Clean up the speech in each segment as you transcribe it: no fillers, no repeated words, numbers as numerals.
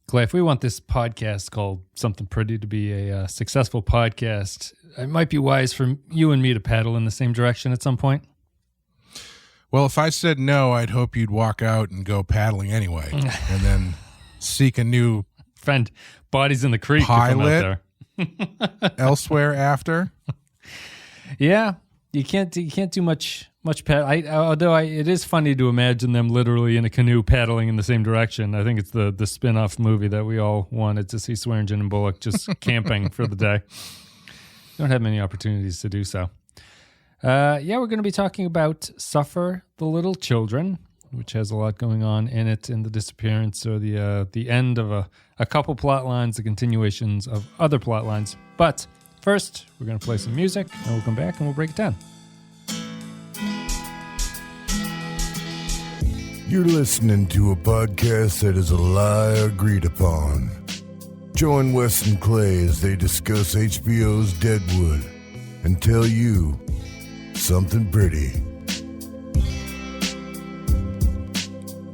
Clay, if we want this podcast called Something Pretty to be a successful podcast, it might be wise for you and me to paddle in the same direction at some point. Well, if I said no, I'd hope you'd walk out and go paddling anyway, and then seek a new friend. Bodies in the creek pilot elsewhere after. Yeah, you can't do much paddle. Although it is funny to imagine them literally in a canoe paddling in the same direction. I think it's the spin-off movie that we all wanted to see Swearengen and Bullock just camping for the day. Don't have many opportunities to do so. We're going to be talking about Suffer the Little Children, which has a lot going on in it, and the disappearance or the end of a couple plot lines, the continuations of other plot lines. But first, we're going to play some music, and we'll come back and we'll break it down. You're listening to a podcast that is a lie agreed upon. Join Wes and Clay as they discuss HBO's Deadwood and tell you something pretty.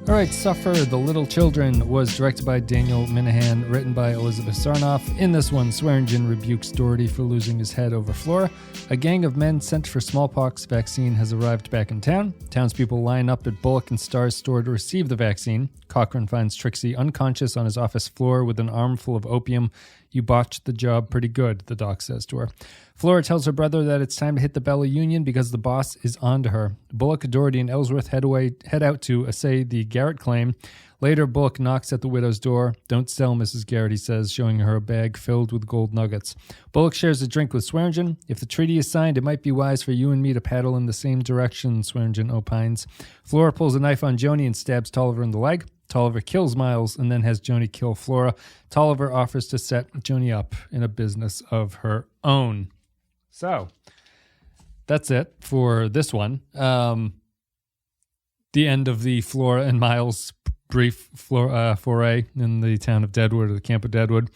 All right, Suffer the Little Children was directed by Daniel Minahan, written by Elizabeth Sarnoff. In this one, Swearengen rebukes Doherty for losing his head over Flora. A gang of men sent for smallpox vaccine has arrived back in town. Townspeople line up at Bullock and Starr's store to receive the vaccine. Cochran finds Trixie unconscious on his office floor with an armful of opium. "You botched the job pretty good," the doc says to her. Flora tells her brother that it's time to hit the Bella Union because the boss is on to her. Bullock, Doherty, and Ellsworth head out to assay the Garrett claim. Later, Bullock knocks at the widow's door. "Don't sell, Mrs. Garrett," he says, showing her a bag filled with gold nuggets. Bullock shares a drink with Swearengen. "If the treaty is signed, it might be wise for you and me to paddle in the same direction," Swearengen opines. Flora pulls a knife on Joni and stabs Tolliver in the leg. Tolliver kills Miles and then has Joni kill Flora. Tolliver offers to set Joni up in a business of her own. So, that's it for this one. The end of the Flora and Miles brief foray in the town of Deadwood, or the camp of Deadwood.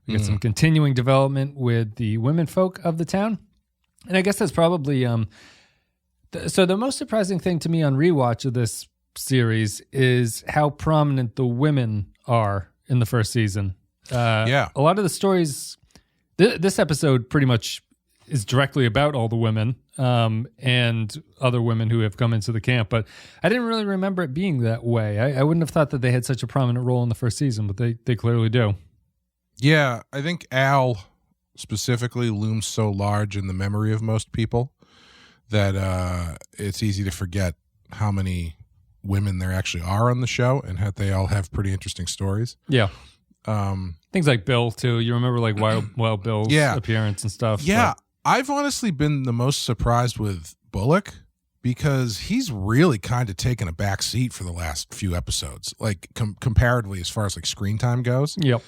We get some continuing development with the women folk of the town. And I guess that's probably... So the most surprising thing to me on rewatch of this series is how prominent the women are in the first season. A lot of the stories... This episode pretty much is directly about all the women and other women who have come into the camp, but I didn't really remember it being that way. I wouldn't have thought that they had such a prominent role in the first season, but they clearly do. Yeah, I think Al specifically looms so large in the memory of most people that it's easy to forget how many women there actually are on the show and how they all have pretty interesting stories. Yeah. Things like Bill, too. You remember like Wild Bill's appearance and stuff. Yeah. But I've honestly been the most surprised with Bullock because he's really kind of taken a back seat for the last few episodes, like comparatively as far as like screen time goes. Yep.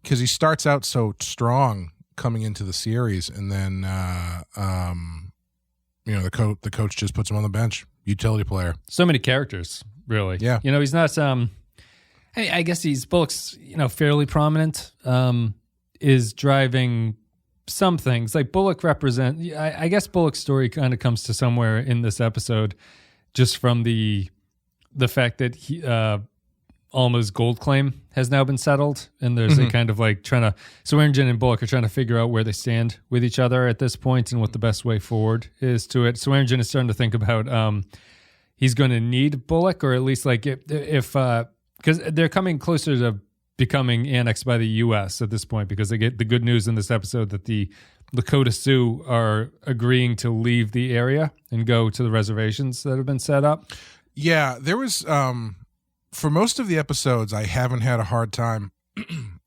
Because he starts out so strong coming into the series, and then the coach just puts him on the bench, utility player. So many characters, really. Yeah. He's not. I guess Bullock's fairly prominent. Is driving some things like Bullock represent. I guess Bullock's story kind of comes to somewhere in this episode, just from the fact that Alma's gold claim has now been settled, and there's a kind of like Swearengen and Bullock are trying to figure out where they stand with each other at this point and what the best way forward is to it. Swearengen is starting to think about he's going to need Bullock, or at least like if because they're coming closer to becoming annexed by the U.S. at this point, because they get the good news in this episode that the Lakota Sioux are agreeing to leave the area and go to the reservations that have been set up. Yeah, there was, for most of the episodes, I haven't had a hard time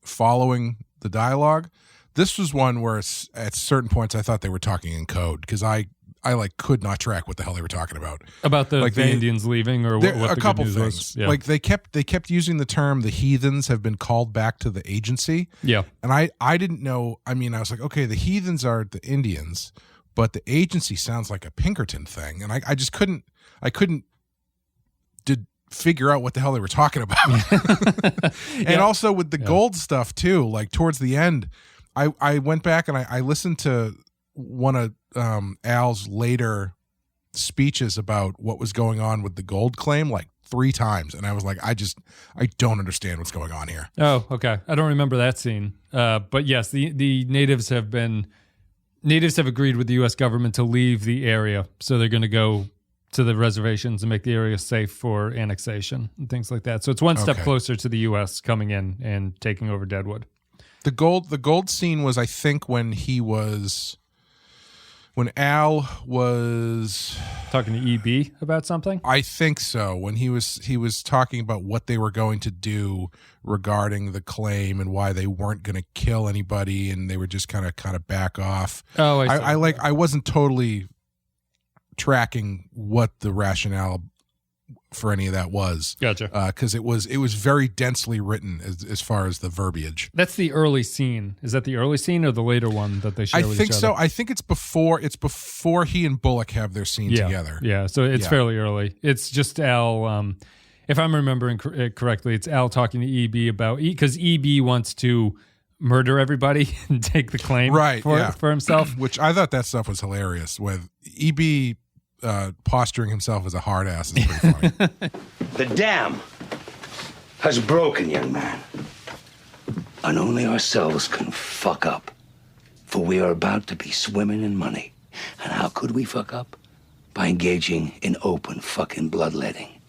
following the dialogue. This was one where at certain points I thought they were talking in code, because I like could not track what the hell they were talking about. About the Indians leaving, or what the couple good news things. was. Yeah. Like they kept using the term "the heathens have been called back to the agency." Yeah, and I didn't know. I mean, I was like, okay, the heathens are the Indians, but the agency sounds like a Pinkerton thing, and I just couldn't figure out what the hell they were talking about. And also with the gold stuff too. Like towards the end, I went back and I listened to one of Al's later speeches about what was going on with the gold claim, like 3 times, and I was like, I don't understand what's going on here. Oh, okay. I don't remember that scene. But yes, the natives have agreed with the U.S. government to leave the area, so they're going to go to the reservations and make the area safe for annexation and things like that. So it's one step closer to the U.S. coming in and taking over Deadwood. The gold scene was, I think, when Al was talking to EB about something. I think so. When he was talking about what they were going to do regarding the claim and why they weren't going to kill anybody and they were just kind of back off. Oh, I wasn't totally tracking what the rationale for any of that was. Gotcha. Because it was very densely written as far as the verbiage. That's the early scene. Is that the early scene or the later one that they share with each other? I think so. I think it's before he and Bullock have their scene together. Yeah, so it's fairly early. It's just Al, if I'm remembering correctly, it's Al talking to EB about, because EB wants to murder everybody and take the claim for himself. Which I thought that stuff was hilarious, with EB posturing himself as a hard ass is pretty funny. The dam has broken, young man. And only ourselves can fuck up. For we are about to be swimming in money. And how could we fuck up? By engaging in open fucking bloodletting.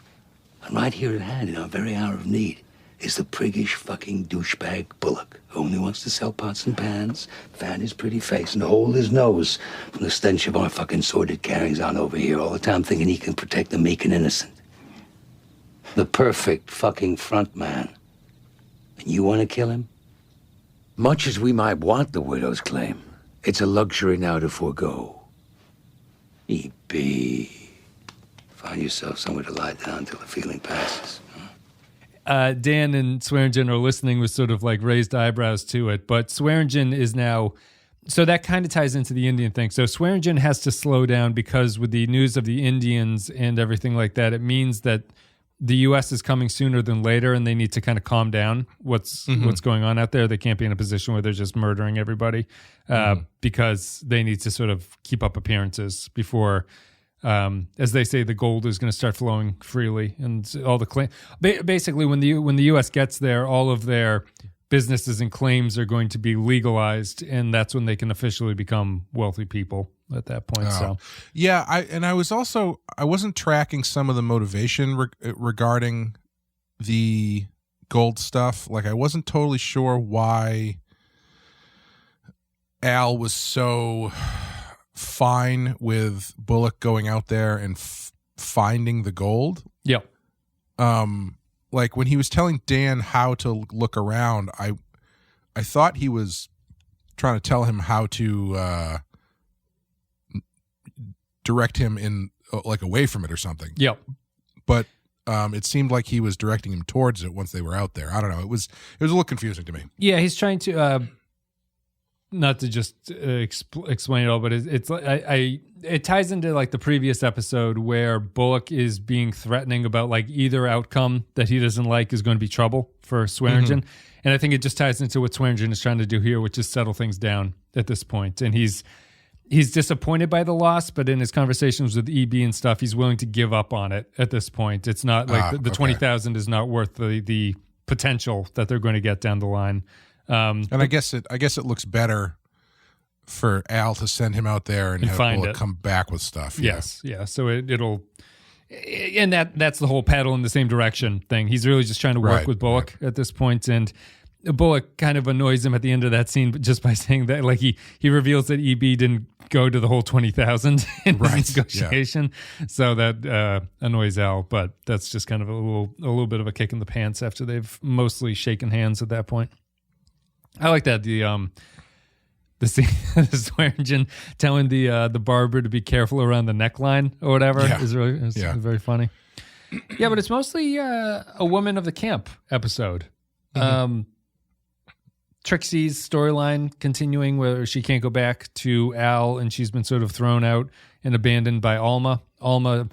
And right here at hand, in our very hour of need, is the priggish fucking douchebag Bullock, who only wants to sell pots and pans, fan his pretty face, and hold his nose from the stench of our fucking sordid carryings on over here all the time, thinking he can protect the meek and innocent. The perfect fucking front man. And you want to kill him? Much as we might want the widow's claim, it's a luxury now to forego. E.B. Find yourself somewhere to lie down until the feeling passes. Dan and Swearengen are listening with sort of like raised eyebrows to it, but Swearengen is now, so that kind of ties into the Indian thing. So Swearengen has to slow down because with the news of the Indians and everything like that, it means that the U.S. is coming sooner than later, and they need to kind of calm down what's going on out there. They can't be in a position where they're just murdering everybody because they need to sort of keep up appearances before, as they say, the gold is going to start flowing freely, and all the claim. Basically, when the U.S. gets there, all of their businesses and claims are going to be legalized, and that's when they can officially become wealthy people at that point. So, yeah, I wasn't tracking some of the motivation regarding the gold stuff. Like, I wasn't totally sure why Al was so fine with Bullock going out there and finding the gold. Yep. Like when he was telling Dan how to look around, I thought he was trying to tell him how to direct him in like away from it or something. Yep. But it seemed like he was directing him towards it once they were out there. I don't know. It was a little confusing to me. Yeah, he's trying to not to just explain it all, but it ties into like the previous episode where Bullock is being threatening about like either outcome that he doesn't like is going to be trouble for Swearengen. And I think it just ties into what Swearengen is trying to do here, which is settle things down at this point. And he's disappointed by the loss, but in his conversations with EB and stuff, he's willing to give up on it at this point. It's not like the 20,000 is not worth the potential that they're going to get down the line. And I guess it looks better for Al to send him out there and have Bullock come back with stuff. Yes, yeah. So it'll, and that's the whole paddle in the same direction thing. He's really just trying to work with Bullock at this point, and Bullock kind of annoys him at the end of that scene, but just by saying that, like he reveals that EB didn't go to the whole 20,000 in his negotiation, so that annoys Al. But that's just kind of a little bit of a kick in the pants after they've mostly shaken hands at that point. I like that the scene, the Swearengen telling the barber to be careful around the neckline or whatever is very funny. Yeah, but it's mostly a woman of the camp episode. Trixie's storyline continuing where she can't go back to Al and she's been sort of thrown out and abandoned by Alma. Alma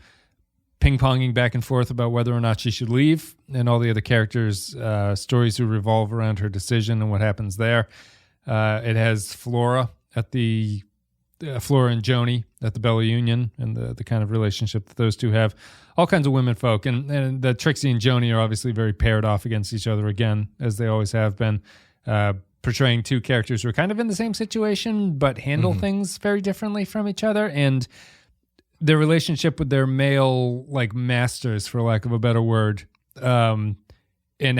ping-ponging back and forth about whether or not she should leave, and all the other characters' stories who revolve around her decision and what happens there. It has Flora at the Flora and Joni at the Bella Union and the kind of relationship that those two have. All kinds of women folk. And the Trixie and Joni are obviously very paired off against each other again, as they always have been, portraying two characters who are kind of in the same situation but handle things very differently from each other. And their relationship with their male like masters, for lack of a better word, and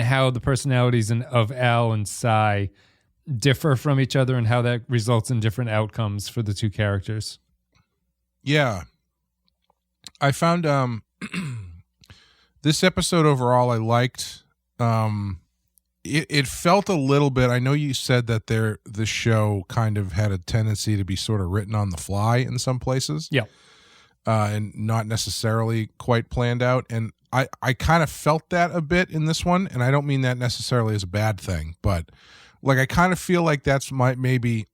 how the personalities of Al and Cy differ from each other and how that results in different outcomes for the two characters. Yeah. I found this episode overall I liked. It felt a little bit, I know you said that the show kind of had a tendency to be sort of written on the fly in some places. Yeah. And not necessarily quite planned out. And I kind of felt that a bit in this one, and I don't mean that necessarily as a bad thing, but like I kind of feel like that's maybe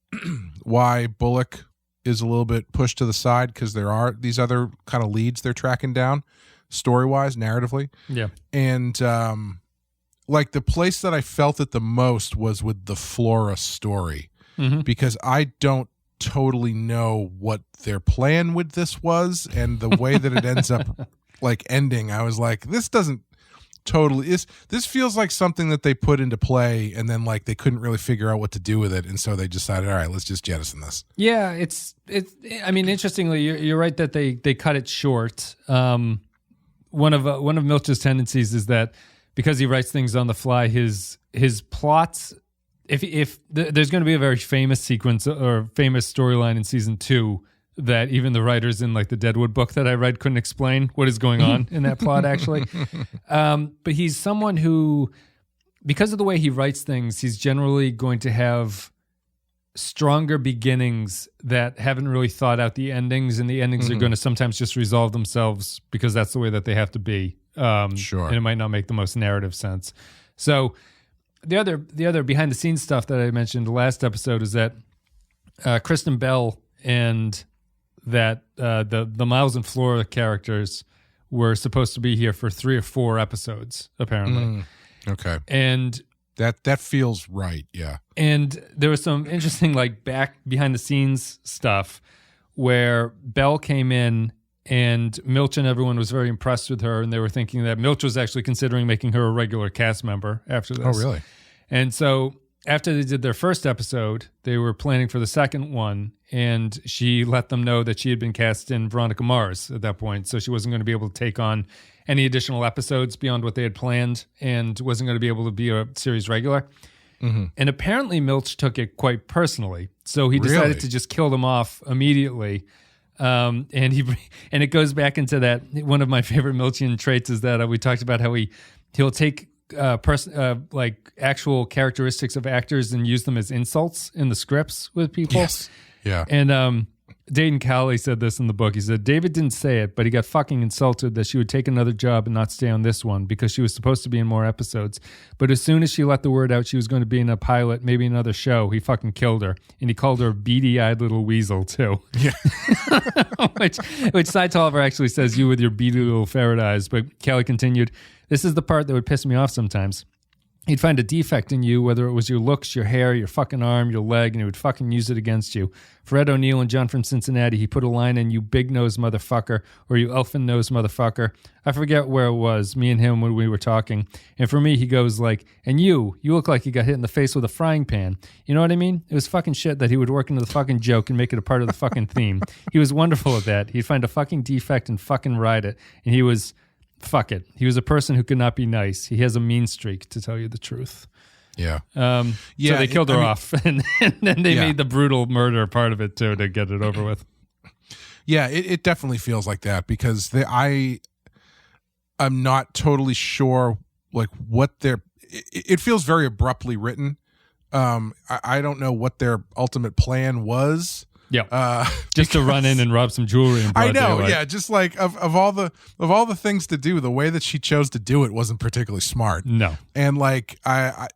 why Bullock is a little bit pushed to the side, because there are these other kind of leads they're tracking down, story-wise, narratively. Yeah. And like the place that I felt it the most was with the Flora story, because I don't totally know what their plan with this was, and the way that it ends up like ending, I was like, this doesn't totally this feels like something that they put into play and then like they couldn't really figure out what to do with it, and so they decided, all right, let's just jettison this. Yeah, it's I mean, interestingly, you're right that they cut it short. One of Milch's tendencies is that because he writes things on the fly, his plots, if there's going to be a very famous sequence or famous storyline in season 2 that even the writers in like the Deadwood book that I read couldn't explain what is going on in that plot, actually. But he's someone who, because of the way he writes things, he's generally going to have stronger beginnings that haven't really thought out the endings, and the endings are going to sometimes just resolve themselves because that's the way that they have to be. Sure. And it might not make the most narrative sense. So the other behind the scenes stuff that I mentioned the last episode is that Kristen Bell and that the Miles and Flora characters were supposed to be here for 3 or 4 episodes, apparently. Okay. And that feels right, yeah. And there was some interesting like back behind the scenes stuff where Bell came in and Milch and everyone was very impressed with her, and they were thinking that Milch was actually considering making her a regular cast member after this. Oh, really? And so after they did their first episode, they were planning for the second one, and she let them know that she had been cast in Veronica Mars at that point, so she wasn't going to be able to take on any additional episodes beyond what they had planned and wasn't going to be able to be a series regular. And apparently Milch took it quite personally, so he decided to just kill them off immediately. And it goes back into that, one of my favorite Milchian traits is that we talked about how he'll take like actual characteristics of actors and use them as insults in the scripts with people. Yes. Yeah. And Dayton Cowley said this in the book. He said, David didn't say it, but he got fucking insulted that she would take another job and not stay on this one because she was supposed to be in more episodes. But as soon as she let the word out she was going to be in a pilot, maybe another show, he fucking killed her. And he called her a beady-eyed little weasel, too. Yeah. which Cy Tolliver actually says, you with your beady little ferret eyes. But Cowley continued, this is the part that would piss me off sometimes. He'd find a defect in you, whether it was your looks, your hair, your fucking arm, your leg, and he would fucking use it against you. For Ed O'Neill and John from Cincinnati, he put a line in, you big-nosed motherfucker, or you elfin-nosed motherfucker. I forget where it was, me and him when we were talking. And for me, he goes like, and you look like you got hit in the face with a frying pan. You know what I mean? It was fucking shit that he would work into the fucking joke and make it a part of the fucking theme. He was wonderful at that. He'd find a fucking defect and fucking ride it. And he was... fuck it. He was a person who could not be nice. He has a mean streak, to tell you the truth. Yeah. So they killed her off, and then they made the brutal murder part of it, too, to get it over with. Yeah, it definitely feels like that, because I'm not totally sure, like, what their... It feels very abruptly written. I don't know what their ultimate plan was. Yeah, just to run in and rob some jewelry. In broad daylight. Yeah, just like of all the things to do, the way that she chose to do it wasn't particularly smart. No, and like I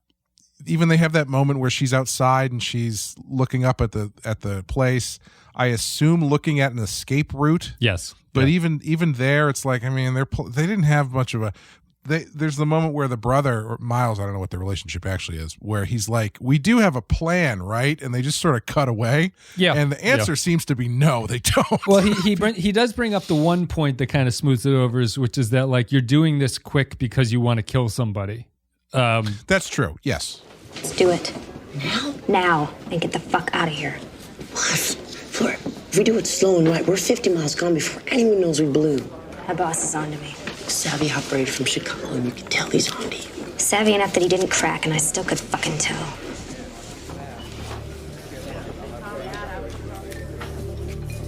even they have that moment where she's outside and she's looking up at the place. I assume looking at an escape route. Yes, but even there, it's like, I mean, they didn't have much of a. there's the moment where the brother, or Miles, I don't know what the relationship actually is, where he's like, we do have a plan, right? And they just sort of cut away. Yeah. And the answer seems to be no, they don't. Well, he does bring up the one point that kind of smooths it over, which is that like you're doing this quick because you want to kill somebody. That's true. Yes. Let's do it. Now, and get the fuck out of here. Flora, if we do it slow and right, we're 50 miles gone before anyone knows we blew. My boss is on to me. Savvy operator from Chicago, and you can tell he's on to you. Savvy enough that he didn't crack, and I still could fucking tell.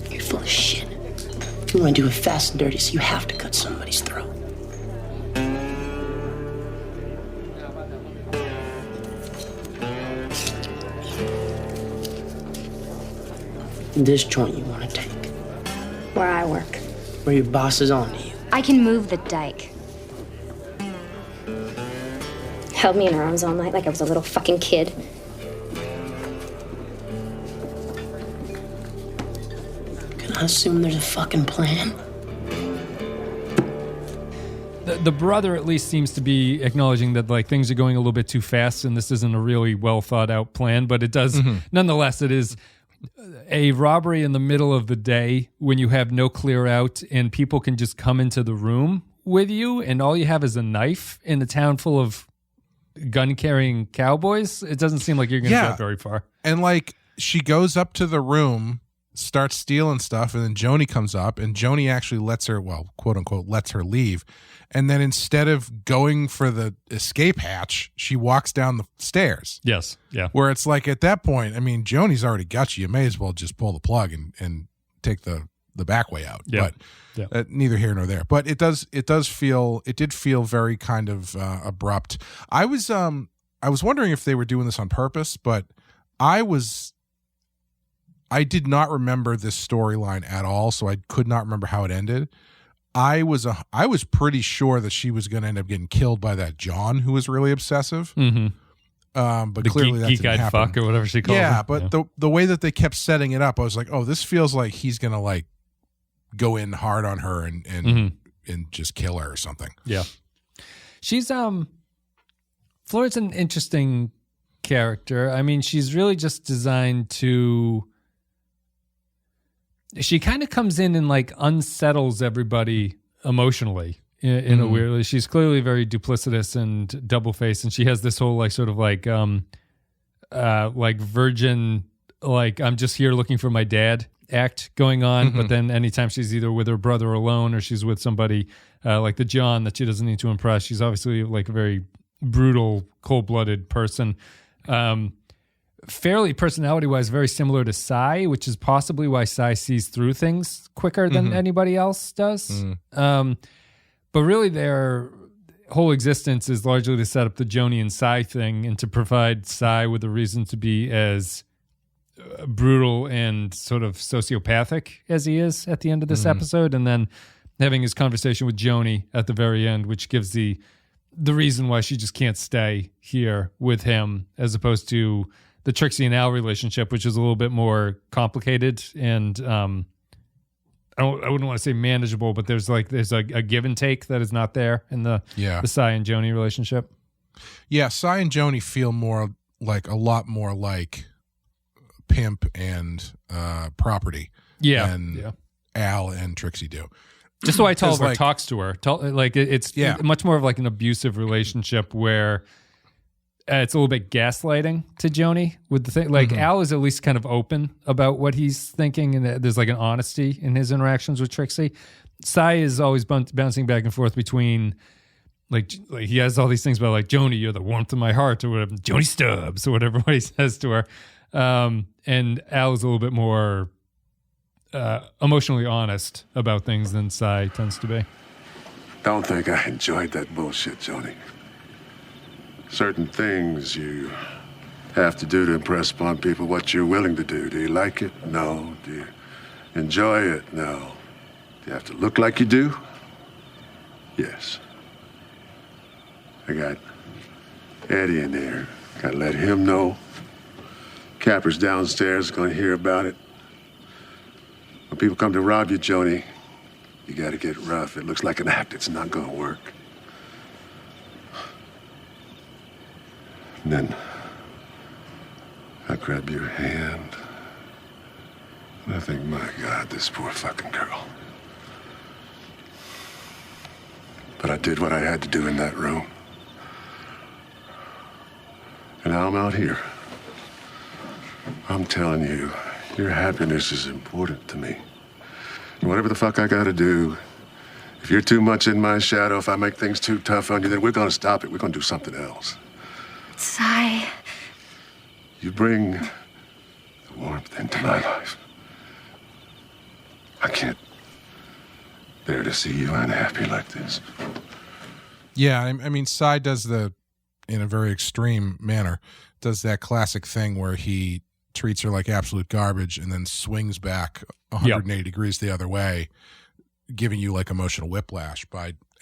You're full of shit. If you want to do it fast and dirty, so you have to cut somebody's throat. This joint you want to take, Where I work. where your boss is on to you. I can move the dike. Held me in her arms all night like I was a little fucking kid. Can I assume there's a fucking plan? The brother at least seems to be acknowledging that like things are going a little bit too fast and this isn't a really well thought out plan, but it does nonetheless, it is a robbery in the middle of the day when you have no clear out and people can just come into the room with you and all you have is a knife in a town full of gun carrying cowboys. It doesn't seem like you're going to get very far. And like she goes up to the room, starts stealing stuff, and then Joni comes up and Joni actually lets her, well, quote unquote, lets her leave. And then instead of going for the escape hatch, she walks down the stairs. Yes. Yeah. Where it's like at that point, I mean, Joni's already got you. You may as well just pull the plug and take the back way out. Yeah. But neither here nor there. But it did feel very kind of abrupt. I was wondering if they were doing this on purpose, but I did not remember this storyline at all, so I could not remember how it ended. I was pretty sure that she was going to end up getting killed by that John who was really obsessive. Mm-hmm. But clearly that didn't happen. Fuck or whatever she called him. Yeah, but the way that they kept setting it up, I was like, oh, this feels like he's going to like go in hard on her and just kill her or something. Yeah. She's Flora's an interesting character. I mean, she's really just designed to. She kind of comes in and like unsettles everybody emotionally in a weird way. She's clearly very duplicitous and double-faced, and she has this whole like sort of like virgin, like I'm just here looking for my dad act going on. But then anytime she's either with her brother alone or she's with somebody like the John that she doesn't need to impress, she's obviously like a very brutal, cold-blooded person. Fairly personality-wise, very similar to Cy, which is possibly why Cy sees through things quicker than anybody else does. But really, their whole existence is largely to set up the Joni and Cy thing and to provide Cy with a reason to be as brutal and sort of sociopathic as he is at the end of this episode, and then having his conversation with Joni at the very end, which gives the reason why she just can't stay here with him, as opposed to the Trixie and Al relationship, which is a little bit more complicated and I wouldn't want to say manageable, but there's a give and take that is not there in the Cy and Joni relationship. Yeah, Cy and Joni feel a lot more like pimp and property than Al and Trixie do. Just the way Tolliver talks to her. It's much more of like an abusive relationship where it's a little bit gaslighting to Joni with the thing. Like Al is at least kind of open about what he's thinking, and there's like an honesty in his interactions with Trixie. Cy is always bouncing back and forth between like he has all these things about like, Joni, you're the warmth of my heart, or whatever, Joni Stubbs, or whatever what he says to her. And Al is a little bit more emotionally honest about things than Cy tends to be. Don't think I enjoyed that bullshit, Joni. Certain things you have to do to impress upon people what you're willing to do. Do you like it? No. Do you enjoy it? No. Do you have to look like you do? Yes. I got Eddie in there. Gotta let him know. Capper's downstairs, gonna hear about it. When people come to rob you, Joni, you gotta get rough. It looks like an act. It's not gonna work. And then I grab your hand. And I think, my God, this poor fucking girl. But I did what I had to do in that room. And now I'm out here. I'm telling you, your happiness is important to me. And whatever the fuck I gotta do, if you're too much in my shadow, if I make things too tough on you, then we're gonna stop it. We're gonna do something else. Sigh. You bring the warmth into my life. I can't bear to see you unhappy like this. Yeah, I mean, Cy does in a very extreme manner, does that classic thing where he treats her like absolute garbage and then swings back 180 degrees the other way, giving you like emotional whiplash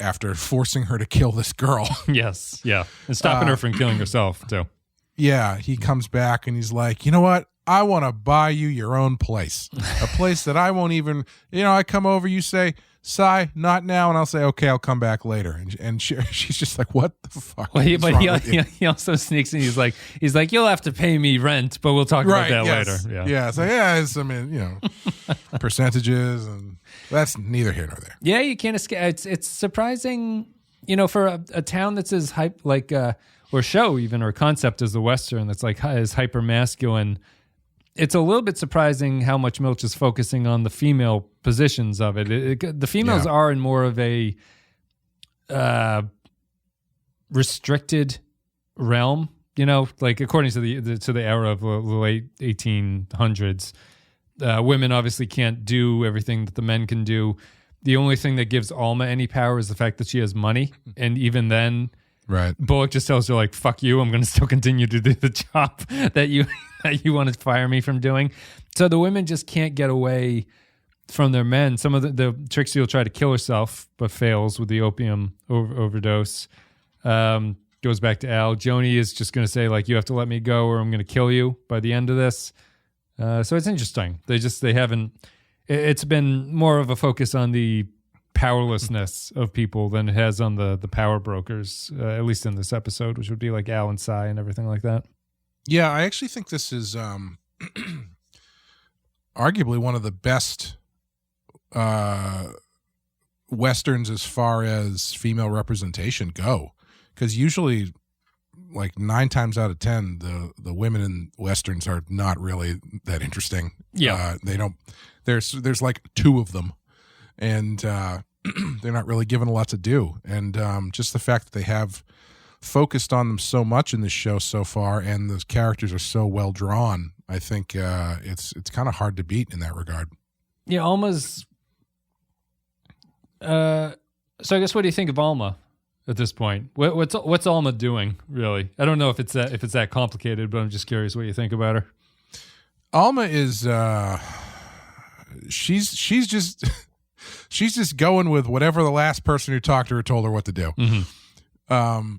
after forcing her to kill this girl. Yes, yeah. And stopping her from killing herself, too. Yeah, he comes back and he's like, you know what? I want to buy you your own place, a place that I won't even, I come over, you say, Cy, not now. And I'll say, okay, I'll come back later. And she's just like, what the fuck? Well, he also sneaks in. He's like, you'll have to pay me rent, but we'll talk about that later. Yeah. It's like, percentages, and that's neither here nor there. Yeah, you can't escape. It's surprising, for a town that's as hype, or show even, or concept as the Western, that's like as hyper masculine. It's a little bit surprising how much Milch is focusing on the female positions of it. The females are in more of a restricted realm, like according to the era of the late 1800s. Women obviously can't do everything that the men can do. The only thing that gives Alma any power is the fact that she has money, and even then, right, Bullock just tells her like, "Fuck you! I'm going to still continue to do the job that you want to fire me from doing." So the women just can't get away from their men. Some of the Trixie will try to kill herself, but fails with the opium overdose. Goes back to Al. Joni is just going to say like, "You have to let me go, or I'm going to kill you." By the end of this, so it's interesting. They haven't. It's been more of a focus on the powerlessness of people than it has on the power brokers, at least in this episode, which would be like Al and Cy and everything like that. Yeah, I actually think this is arguably one of the best Westerns as far as female representation go, because usually like 9 times out of 10 the women in Westerns are not really that interesting. They don't, there's like 2 of them, and they're not really given a lot to do. And just the fact that they have focused on them so much in this show so far, and the characters are so well drawn, I think it's kind of hard to beat in that regard. Yeah, Alma's. So I guess, what do you think of Alma at this point? What's Alma doing, really? I don't know if it's that complicated, but I'm just curious what you think about her. Alma is she's just she's just going with whatever the last person who talked to her told her what to do. Mm-hmm.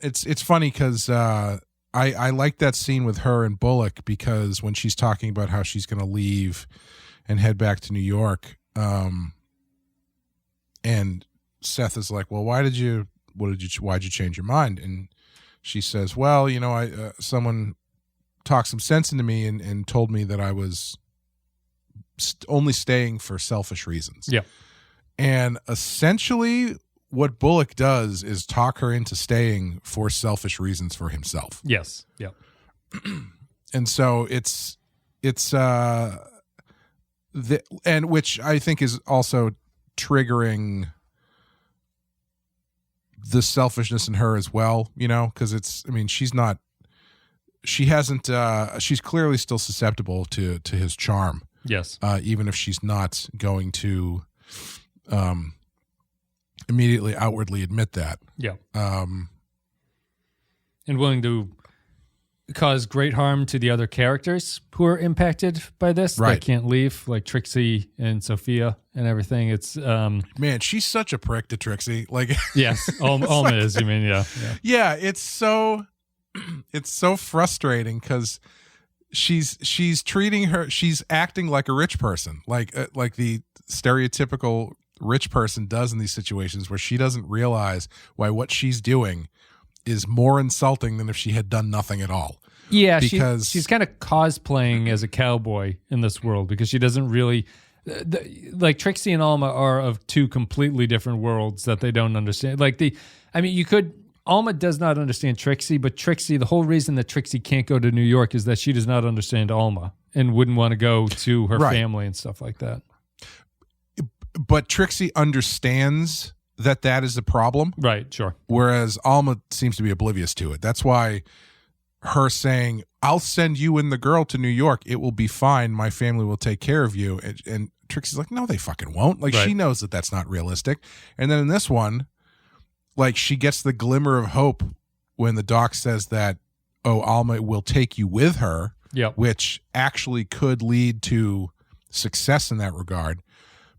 It's funny because I like that scene with her and Bullock, because when she's talking about how she's going to leave and head back to New York, and Seth is like, "Well, why'd you change your mind?" And she says, "Well, someone talked some sense into me and told me that I was only staying for selfish reasons." Yeah. And essentially what Bullock does is talk her into staying for selfish reasons for himself. Yes. Yeah. And so it's and which I think is also triggering the selfishness in her as well, because she's clearly still susceptible to his charm. Yes. Even if she's not going to immediately outwardly admit that. Yeah. And willing to cause great harm to the other characters who are impacted by this. Right. They can't leave, like Trixie and Sophia and everything. It's man, she's such a prick to Trixie. Like, yes, Alma is. You mean, yeah. Yeah, it's so frustrating because she's treating her. She's acting like a rich person, like the stereotypical rich person does in these situations, where she doesn't realize why what she's doing is more insulting than if she had done nothing at all. Yeah, because she's kind of cosplaying as a cowboy in this world because she doesn't really like Trixie and Alma are of two completely different worlds that they don't understand. Alma does not understand Trixie, but Trixie, the whole reason that Trixie can't go to New York is that she does not understand Alma and wouldn't want to go to her family and stuff like that. But Trixie understands that is the problem. Right, sure. Whereas Alma seems to be oblivious to it. That's why her saying, I'll send you and the girl to New York. It will be fine. My family will take care of you. And Trixie's like, no, they fucking won't. Like, she knows that that's not realistic. And then in this one, like, she gets the glimmer of hope when the doc says that, oh, Alma will take you with her, which actually could lead to success in that regard.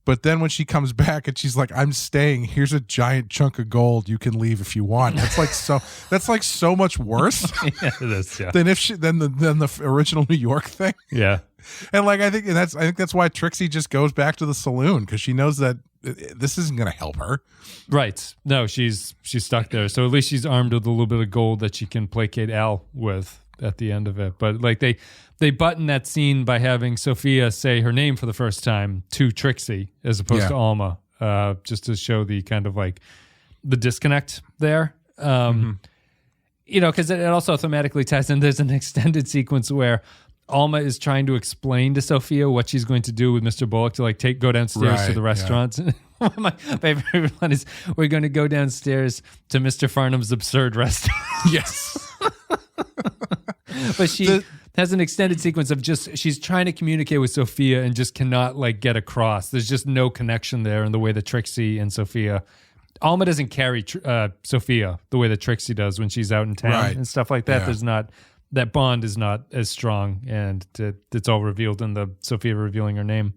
But then when she comes back and she's like, I'm staying, here's a giant chunk of gold. You can leave if you want. That's like so much worse Yeah, it is, yeah. than the original New York thing. Yeah. And like I think that's why Trixie just goes back to the saloon, because she knows that this isn't going to help her. Right. No, she's stuck there. So at least she's armed with a little bit of gold that she can placate Al with at the end of it. But like they button that scene by having Sophia say her name for the first time to Trixie as opposed to Alma, just to show the kind of like the disconnect there. You know, because it also thematically ties in. There's an extended sequence where Alma is trying to explain to Sophia what she's going to do with Mr. Bullock to like go downstairs to the restaurant. Yeah. My favorite one is we're going to go downstairs to Mr. Farnum's absurd restaurant. Yes. But she has an extended sequence of she's trying to communicate with Sophia and just cannot like get across. There's just no connection there in the way that Trixie and Sophia. Alma doesn't carry Sophia the way that Trixie does when she's out in town and stuff like that. Yeah. There's not. That bond is not as strong, and it's all revealed in the Sophia revealing her name.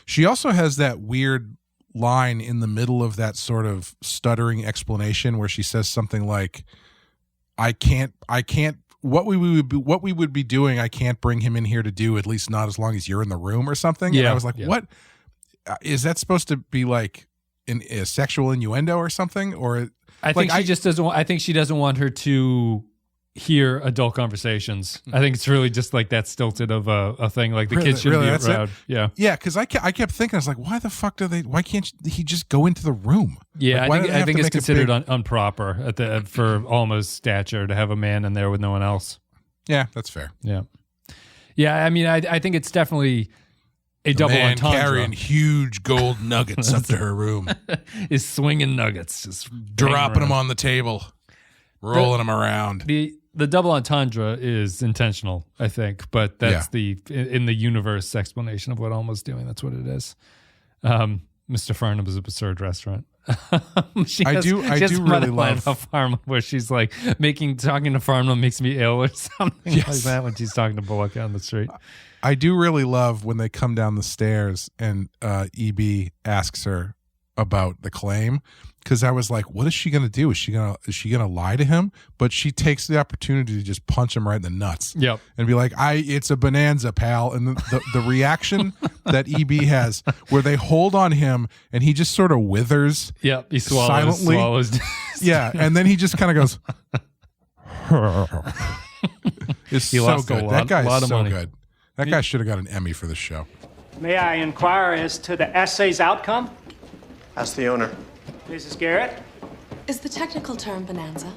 She also has that weird line in the middle of that sort of stuttering explanation where she says something like, I can't, what we would be doing, I can't bring him in here to do, at least not as long as you're in the room or something. Yeah, and I was like, what? Is that supposed to be like a sexual innuendo or something? Or I think she just doesn't, I think she doesn't want her to hear adult conversations. I think it's really just like that stilted of a thing. Like the kids shouldn't be around. Yeah. Yeah. Cause I kept thinking, I was like, why the fuck why can't he just go into the room? Yeah. Like, I think it's considered improper for Alma's stature to have a man in there with no one else. Yeah. That's fair. Yeah. Yeah. I mean, I think it's definitely a double entendre. Carrying huge gold nuggets up to her room. Is swinging nuggets. Just dropping them on the table. Rolling them around. The double entendre is intentional, I think, but that's in the universe explanation of what Alma's doing. That's what it is. Mr. Farnum is an absurd restaurant. I do really love Farnum, where she's like talking to Farnum makes me ill or something like that when she's talking to Bullock on the street. I do really love when they come down the stairs and EB asks her about the claim. Because I was like, what is she going to do? Is she going to lie to him? But she takes the opportunity to just punch him right in the nuts. Yep. And be like, it's a bonanza, pal. And the reaction that EB has, where they hold on him and he just sort of withers. Yep. He swallows. Yeah. And then he just kind of goes. It's so good. That guy is so good. That guy should have got an Emmy for this show. May I inquire as to the essay's outcome? Ask the owner. Mrs. Garrett? Is the technical term bonanza?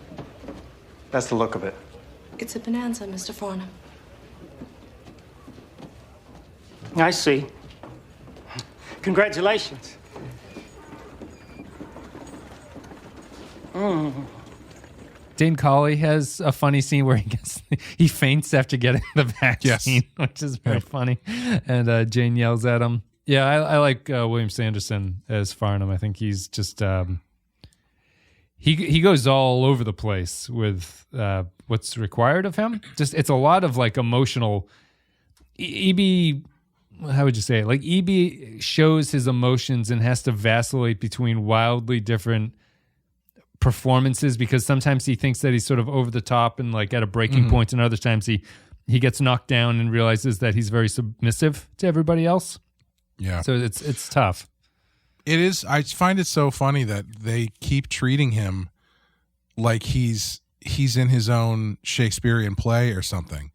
That's the look of it. It's a bonanza, Mr. Farnum. I see. Congratulations. Dane Colley has a funny scene where he faints after getting the vaccine, which is very funny. And Jane yells at him. Yeah, I like William Sanderson as Farnum. I think he's just he goes all over the place with what's required of him. Just it's a lot of like emotional. EB, how would you say it? Like EB shows his emotions and has to vacillate between wildly different performances because sometimes he thinks that he's sort of over the top and like at a breaking point, and other times he gets knocked down and realizes that he's very submissive to everybody else. Yeah. So it's tough. It is. I find it so funny that they keep treating him like he's he's in his own Shakespearean play or something.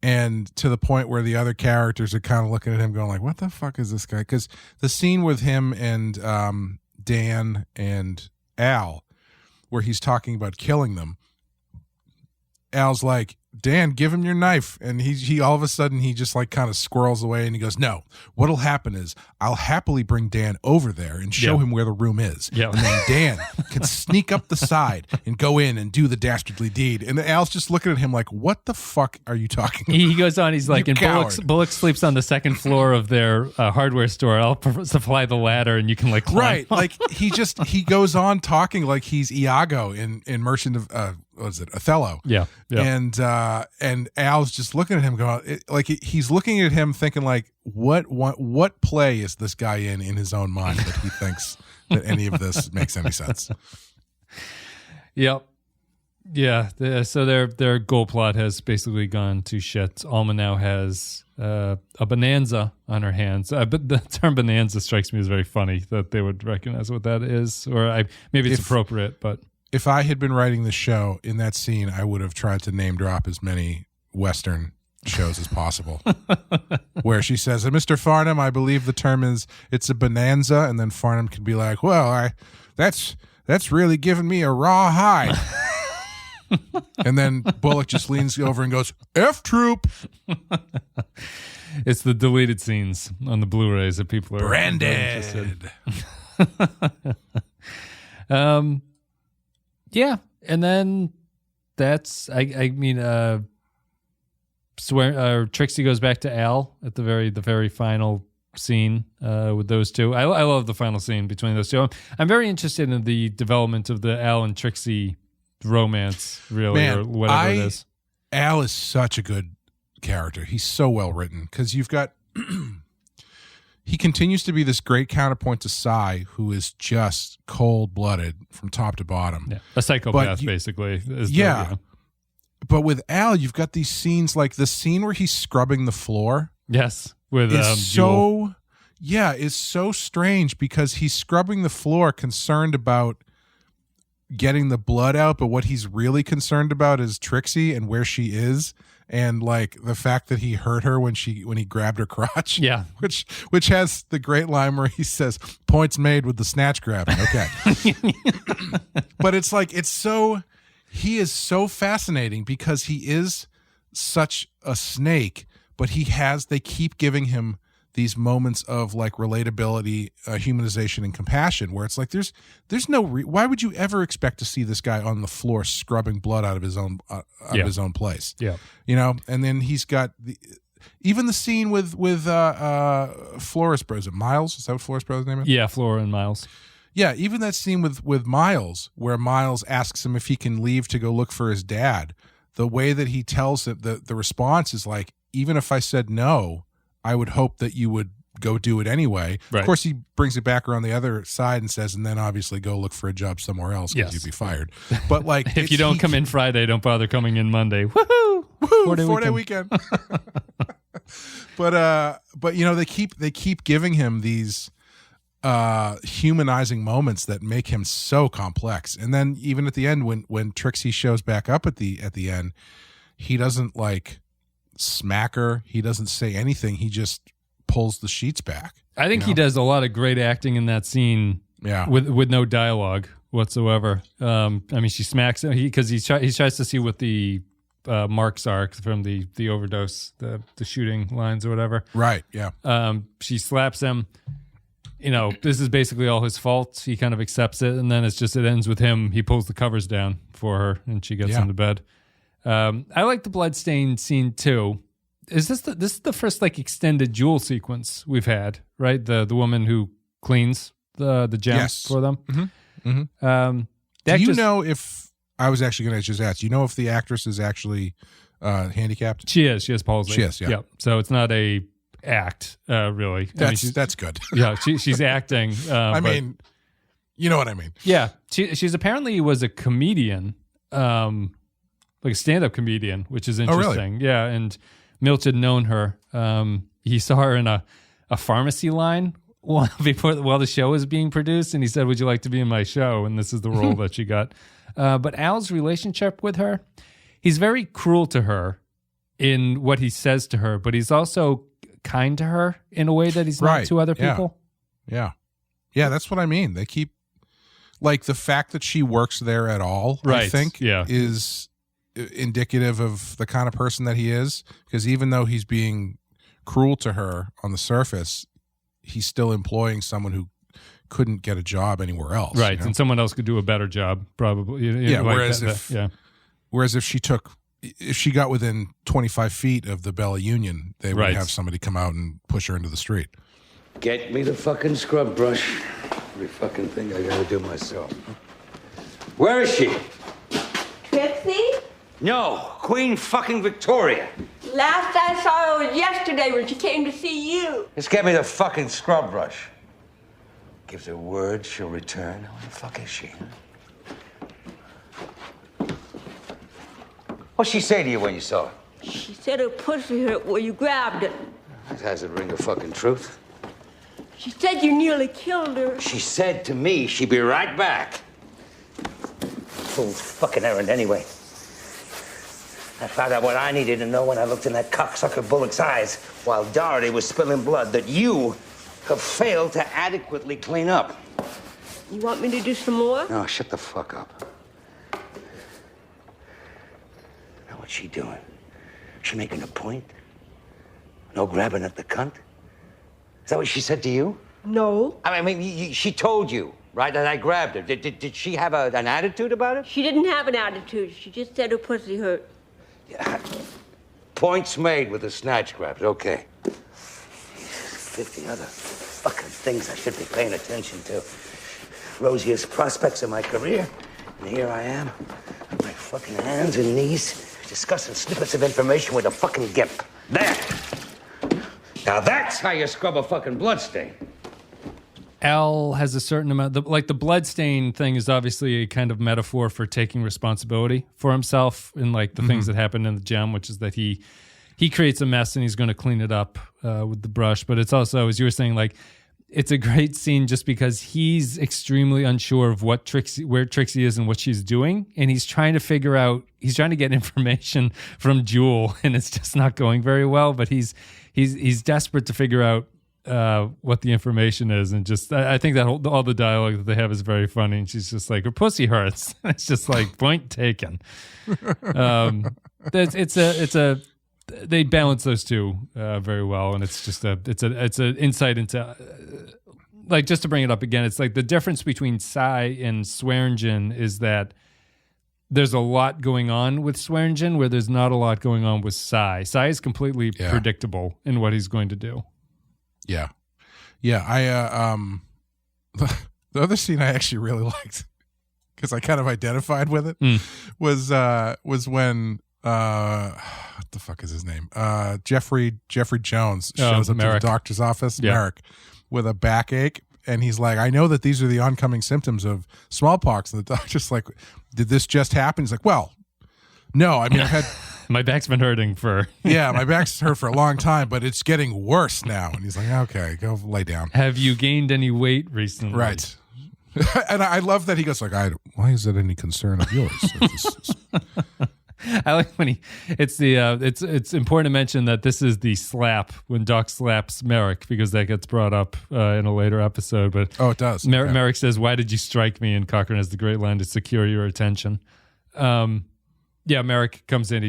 And to the point where the other characters are kind of looking at him going like, what the fuck is this guy? Because the scene with him and Dan and Al, where he's talking about killing them, Al's like, Dan, give him your knife. And he all of a sudden, he just like kind of squirrels away and he goes, no, what'll happen is I'll happily bring Dan over there and show him where the room is. Yeah. And then Dan can sneak up the side and go in and do the dastardly deed. And Al's just looking at him like, what the fuck are you talking about? He goes on, he's like, You and Bullock sleeps on the second floor of their hardware store. I'll supply the ladder and you can like climb Right. up. Like he goes on talking like he's Iago in Merchant of, what is it, Othello. Yeah. And Al's just looking at him going, like he's looking at him thinking like, what play is this guy in his own mind that he thinks that any of this makes any sense? Yep. Yeah. So their goal plot has basically gone to shit. Alma now has a bonanza on her hands. But the term bonanza strikes me as very funny that they would recognize what that is. Or maybe it's appropriate, but... If I had been writing the show in that scene, I would have tried to name drop as many Western shows as possible. Where she says, Mr. Farnum, I believe the term is, it's a bonanza. And then Farnum can be like, well, that's really giving me a raw hide. And then Bullock just leans over and goes, F troop. It's the deleted scenes on the Blu-rays that people are branded. Yeah, and then that's I mean Trixie goes back to Al at the very final scene with those two. I love the final scene between those two. I'm very interested in the development of the Al and Trixie romance, really, Man, or whatever it is. Al is such a good character. He's so well written because you've got he continues to be this great counterpoint to Cy, who is just cold-blooded from top to bottom. Yeah. A psychopath, basically. But with Al, you've got these scenes, like the scene where he's scrubbing the floor. Yes, with is so strange because he's scrubbing the floor concerned about getting the blood out, but what he's really concerned about is Trixie and where she is. And like the fact that he hurt her when he grabbed her crotch, which has the great line where he says, "Points made with the snatch grabbing." Okay, but it's like he is so fascinating because he is such a snake, but they keep giving him these moments of like relatability, humanization, and compassion, where it's like there's no why would you ever expect to see this guy on the floor scrubbing blood out of his own his own place? Yeah, and then he's got even the scene with Flores Brothers. Is it Miles? Is that what Flores Brothers' name is? Yeah, Flora and Miles. Yeah, even that scene with Miles, where Miles asks him if he can leave to go look for his dad. The way that he tells it, the response is like, even if I said no, I would hope that you would go do it anyway. Right. Of course, he brings it back around the other side and says, and then obviously go look for a job somewhere else because you'd be fired. But like, if you don't come in Friday, don't bother coming in Monday. Woohoo! Four-day weekend. But they keep giving him these humanizing moments that make him so complex. And then even at the end, when Trixie shows back up at the end, he doesn't like smack her. He doesn't say anything. He just pulls the sheets back. I think he does a lot of great acting in that scene. Yeah, with no dialogue whatsoever. I mean, she smacks him because he tries to see what the marks are from the overdose, the shooting lines or whatever. Right. Yeah. She slaps him. This is basically all his fault. He kind of accepts it, and then it ends with him. He pulls the covers down for her, and she gets into bed. I like the bloodstained scene too. Is this the first like extended Jewel sequence we've had? Right, the woman who cleans the gems for them. Mm-hmm. Mm-hmm. Do you know if I was actually going to just ask? Do you know if the actress is actually handicapped? She is. She has palsy. She is. Yeah. Yep. So it's not a act really. That's good. Yeah, she's acting. I mean, you know what I mean. Yeah, she's apparently was a comedian, like a stand-up comedian, which is interesting. Oh, really? Yeah, and Milch had known her. He saw her in a pharmacy line while the show was being produced, and he said, "Would you like to be in my show?" And this is the role that she got. But Al's relationship with her, he's very cruel to her in what he says to her, but he's also kind to her in a way that he's not to other people. Yeah. Yeah, that's what I mean. They keep, like, the fact that she works there at all, I think, is indicative of the kind of person that he is. Because even though he's being cruel to her on the surface, he's still employing someone who couldn't get a job anywhere else. Right, you know? and someone else could do a better job, probably. Whereas if she got within 25 feet of the Bella Union, they would have somebody come out and push her into the street. Get me the fucking scrub brush. Every fucking thing I gotta do myself. Where is she? Trixie? No, Queen fucking Victoria. Last I saw her was yesterday when she came to see you. Just get me the fucking scrub brush. Gives her word she'll return. Where the fuck is she? What'd she say to you when you saw her? She said her pussy hurt where you grabbed it. That has a ring of fucking truth. She said you nearly killed her. She said to me she'd be right back. Fool's fucking errand anyway. I found out what I needed to know when I looked in that cocksucker Bullock's eyes while Doherty was spilling blood that you have failed to adequately clean up. You want me to do some more? No, shut the fuck up. Now what's she doing? She making a point? No grabbing at the cunt? Is that what she said to you? No. I mean, she told you, right, that I grabbed her. Did she have an attitude about it? She didn't have an attitude. She just said her pussy hurt. Yeah. Points made with the snatch grabs. Okay. 50 other fucking things I should be paying attention to. Rosiest prospects of my career. And here I am, on my fucking hands and knees, discussing snippets of information with a fucking gimp. There! Now that's how you scrub a fucking bloodstain. Al has a certain amount, like the bloodstain thing is obviously a kind of metaphor for taking responsibility for himself in like the things that happened in the gem, which is that he creates a mess and he's going to clean it up with the brush. But it's also, as you were saying, like it's a great scene just because he's extremely unsure of where Trixie is and what she's doing. And he's trying to get information from Jewel and it's just not going very well, but he's desperate to figure out what the information is, and just I think that all the dialogue that they have is very funny. And she's just like, her pussy hurts. It's just like point taken. They balance those two very well, and it's just it's an insight into like, just to bring it up again, it's like the difference between Cy and Swearengen is that there's a lot going on with Swearengen where there's not a lot going on with Cy. Cy is completely predictable in what he's going to do. Yeah. Yeah. The other scene I actually really liked because I kind of identified with it was when what the fuck is his name? Jeffrey Jones shows up to the doctor's office, Merrick, with a backache. And he's like, I know that these are the oncoming symptoms of smallpox. And the doctor's like, did this just happen? He's like, well, no. I mean, I've had... My back's been hurting for... Yeah, my back's hurt for a long time, but it's getting worse now. And he's like, okay, go lay down. Have you gained any weight recently? Right. And I love that he goes like, why is that any concern of yours? I like when it's important to mention that this is the slap when Doc slaps Merrick, because that gets brought up in a later episode. But it does. Merrick says, "Why did you strike me?" And Cochran has the great line to secure your attention. Yeah, Merrick comes in.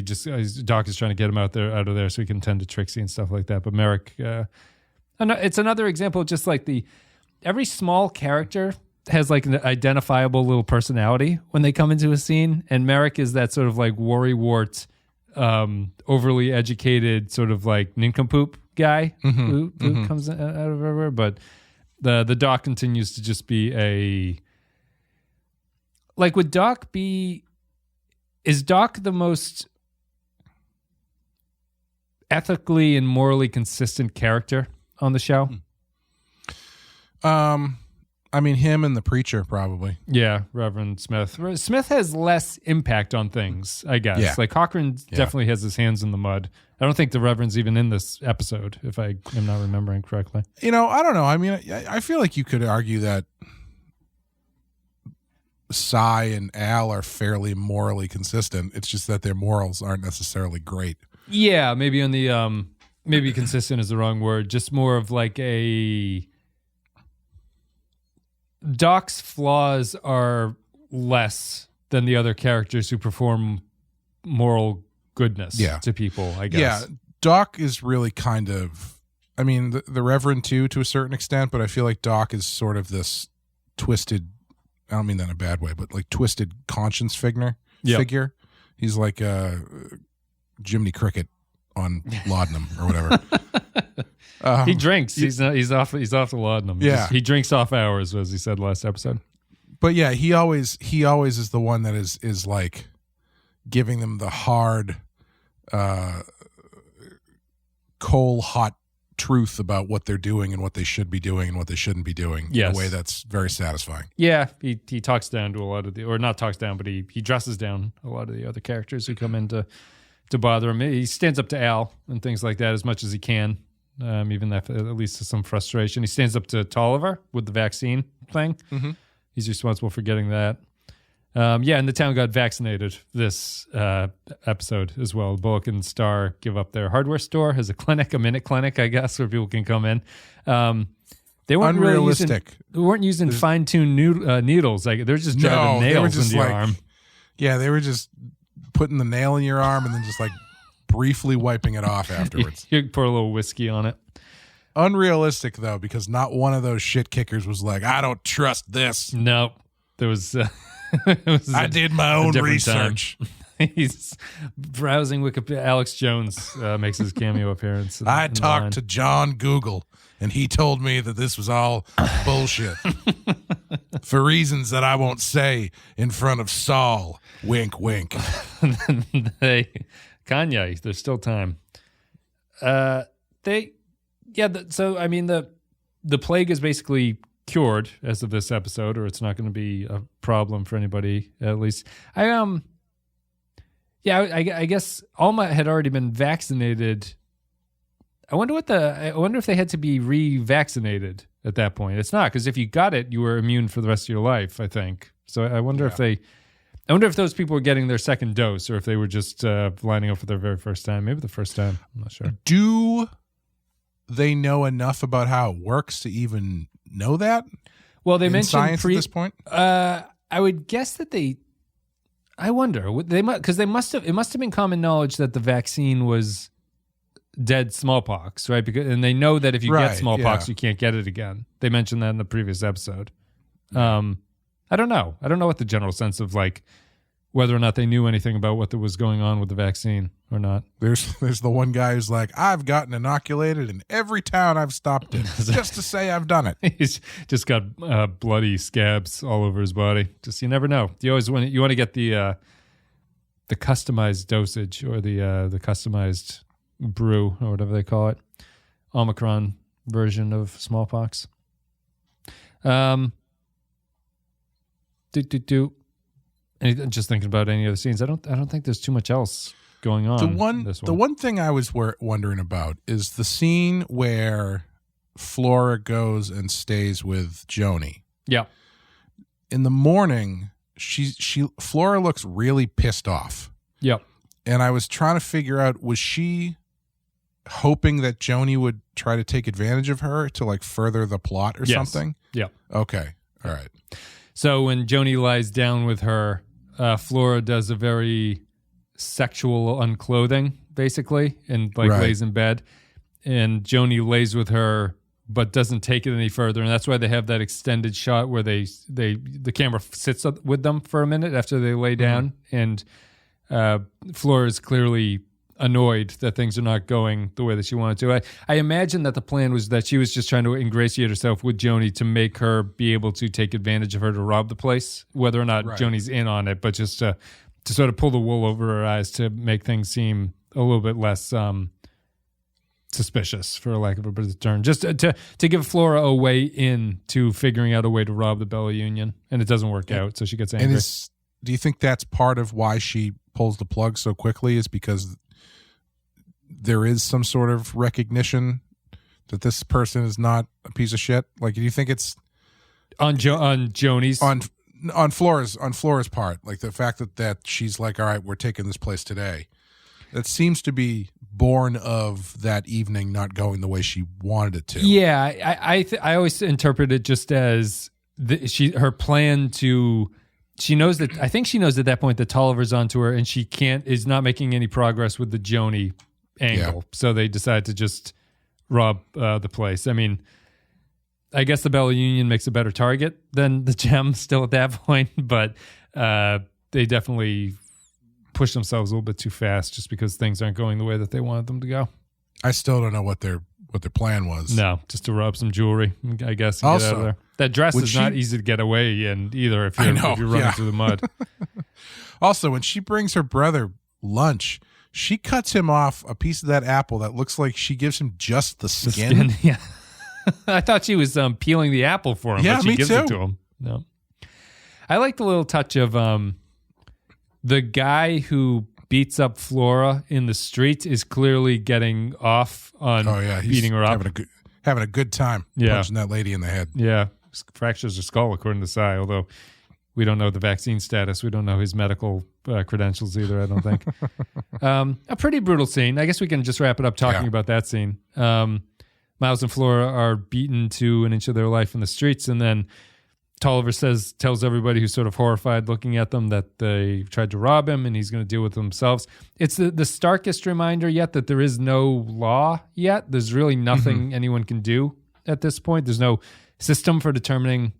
Doc is trying to get him out of there so he can tend to Trixie and stuff like that. But Merrick, it's another example of just like every small character has like an identifiable little personality when they come into a scene, and Merrick is that sort of like worrywart, overly educated sort of like nincompoop guy who comes out of everywhere. But the Doc continues to just be would Doc be? Is Doc the most ethically and morally consistent character on the show? I mean, him and the preacher probably. Yeah, Reverend Smith. Smith has less impact on things, I guess. Yeah. Like Cochran definitely has his hands in the mud. I don't think the Reverend's even in this episode, if I am not remembering correctly. I don't know. I mean, I feel like you could argue that Cy and Al are fairly morally consistent. It's just that their morals aren't necessarily great. Yeah, maybe on the maybe consistent is the wrong word. Just more of like a Doc's flaws are less than the other characters who perform moral goodness to people, I guess. Yeah, Doc is really kind of, I mean, the Reverend too, to a certain extent, but I feel like Doc is sort of this twisted, I don't mean that in a bad way, but like twisted conscience figure. He's like Jiminy Cricket on laudanum or whatever. He drinks. He's off the laudanum. Yeah, he drinks off hours, as he said last episode. But yeah, he always is the one that is like giving them the hard, coal hot truth about what they're doing and what they should be doing and what they shouldn't be doing in a way that's very satisfying. Yeah, he talks down to a lot of the, or not talks down, but he dresses down a lot of the other characters who come in to bother him. He stands up to Al and things like that as much as he can, even that at least to some frustration. He stands up to Tolliver with the vaccine thing. Mm-hmm. He's responsible for getting that. And the town got vaccinated this episode as well. Bullock and Starr give up their hardware store as a minute clinic, I guess, where people can come in. They weren't unrealistic. They weren't using fine-tuned needles. Like they're just driving nails into your arm. Yeah, they were just putting the nail in your arm and then just like briefly wiping it off afterwards. You pour a little whiskey on it. Unrealistic though, because not one of those shit kickers was like, I don't trust this. No, there was. I did my own research. He's browsing Wikipedia. Alex Jones makes his cameo appearance. I talked to John Google, and he told me that this was all bullshit for reasons that I won't say in front of Saul. Wink, wink. Kanye, there's still time. So I mean, the plague is basically cured as of this episode, or it's not going to be a problem for anybody, at least. I guess Alma had already been vaccinated. I wonder if they had to be re-vaccinated at that point. It's not, because if you got it, you were immune for the rest of your life, I think. So I wonder if those people were getting their second dose, or if they were just lining up for their very first time. Maybe the first time. I'm not sure. Do they know enough about how it works to even know that? Well, they mentioned science at this point. I would guess that they. I wonder. They because they must have. It must have been common knowledge that the vaccine was dead smallpox, right? And they know that if you get smallpox, you can't get it again. They mentioned that in the previous episode. I don't know. I don't know what the general sense of like whether or not they knew anything about what was going on with the vaccine or not. There's the one guy who's like, I've gotten inoculated in every town I've stopped in just to say I've done it. He's just got bloody scabs all over his body. Just, you never know. You always want to get the customized dosage, or the customized brew, or whatever they call it. Omicron version of smallpox. And just thinking about any other scenes, I don't think there's too much else going on. The one thing I was wondering about is the scene where Flora goes and stays with Joni. Yeah. In the morning, Flora looks really pissed off. Yep. And I was trying to figure out, was she hoping that Joni would try to take advantage of her to like further the plot or something? Yeah. Okay. All right. So when Joni lies down with her, Flora does a very sexual unclothing, basically, and lays in bed. And Joni lays with her, but doesn't take it any further. And that's why they have that extended shot where the camera sits with them for a minute after they lay down. And Flora is clearly annoyed that things are not going the way that she wanted to. I imagine that the plan was that she was just trying to ingratiate herself with Joni to make her be able to take advantage of her to rob the place, whether or not Joni's in on it, but just to sort of pull the wool over her eyes to make things seem a little bit less suspicious, for lack of a better term, just to give Flora a way in to figuring out a way to rob the Bella Union, and it doesn't work out, so she gets angry. And do you think that's part of why she pulls the plug so quickly, is because there is some sort of recognition that this person is not a piece of shit? Like, do you think it's on Joni's? on Flora's part, like the fact that she's like, all right, we're taking this place today. That seems to be born of that evening not going the way she wanted it to. Yeah, I always interpret it just as her plan to. She knows that. I think she knows at that point that Tolliver's onto her, and she is not making any progress with the Joni angle. Yeah. So they decide to just rob the place. I mean, I guess the Bella Union makes a better target than the Gem still at that point, but they definitely push themselves a little bit too fast just because things aren't going the way that they wanted them to go. I still don't know what their plan was. No, just to rob some jewelry, I guess, and get out of there. That dress is not easy to get away in either if you're running through the mud. Also, when she brings her brother lunch, she cuts him off a piece of that apple that looks like she gives him just the skin. Yeah. I thought she was peeling the apple for him, but she gives it to him. No. I like the little touch of the guy who beats up Flora in the street is clearly getting off on beating her up. Having a good time punching that lady in the head. Yeah. Fractures her skull, according to Cy, although we don't know the vaccine status. We don't know his medical credentials either, I don't think. A pretty brutal scene. I guess we can just wrap it up talking about that scene. Miles and Flora are beaten to an inch of their life in the streets, and then Tolliver tells everybody who's sort of horrified looking at them that they tried to rob him and he's going to deal with it themselves. It's the starkest reminder yet that there is no law yet. There's really nothing anyone can do at this point. There's no system for determining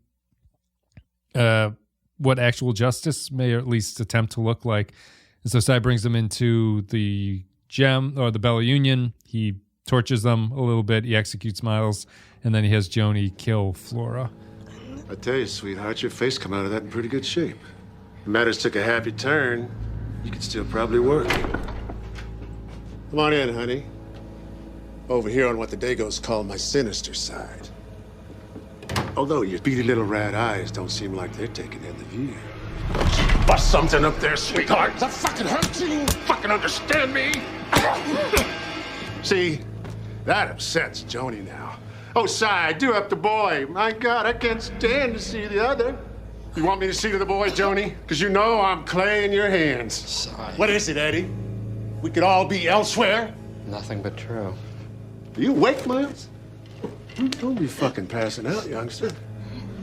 what actual justice may or at least attempt to look like. And so Cy brings them into the Gem or the Bella Union. He tortures them a little bit. He executes Miles, and then he has Joni kill Flora. I tell you, sweetheart, your face come out of that in pretty good shape. If matters took a happy turn, you could still probably work. Come on in, honey. Over here on what the Dagos call my sinister side. Although your beady little rat eyes don't seem like they're taking in the view. Bust something up there, sweetheart. Does that fucking hurt you? You fucking understand me? See, that upsets Joni now. Oh, Si, do up the boy. My God, I can't stand to see the other. You want me to see to the boy, Joni? Because you know I'm clay in your hands. Si. What is it, Eddie? We could all be elsewhere? Nothing but true. Are you awake, Miles? Don't be fucking passing out, youngster.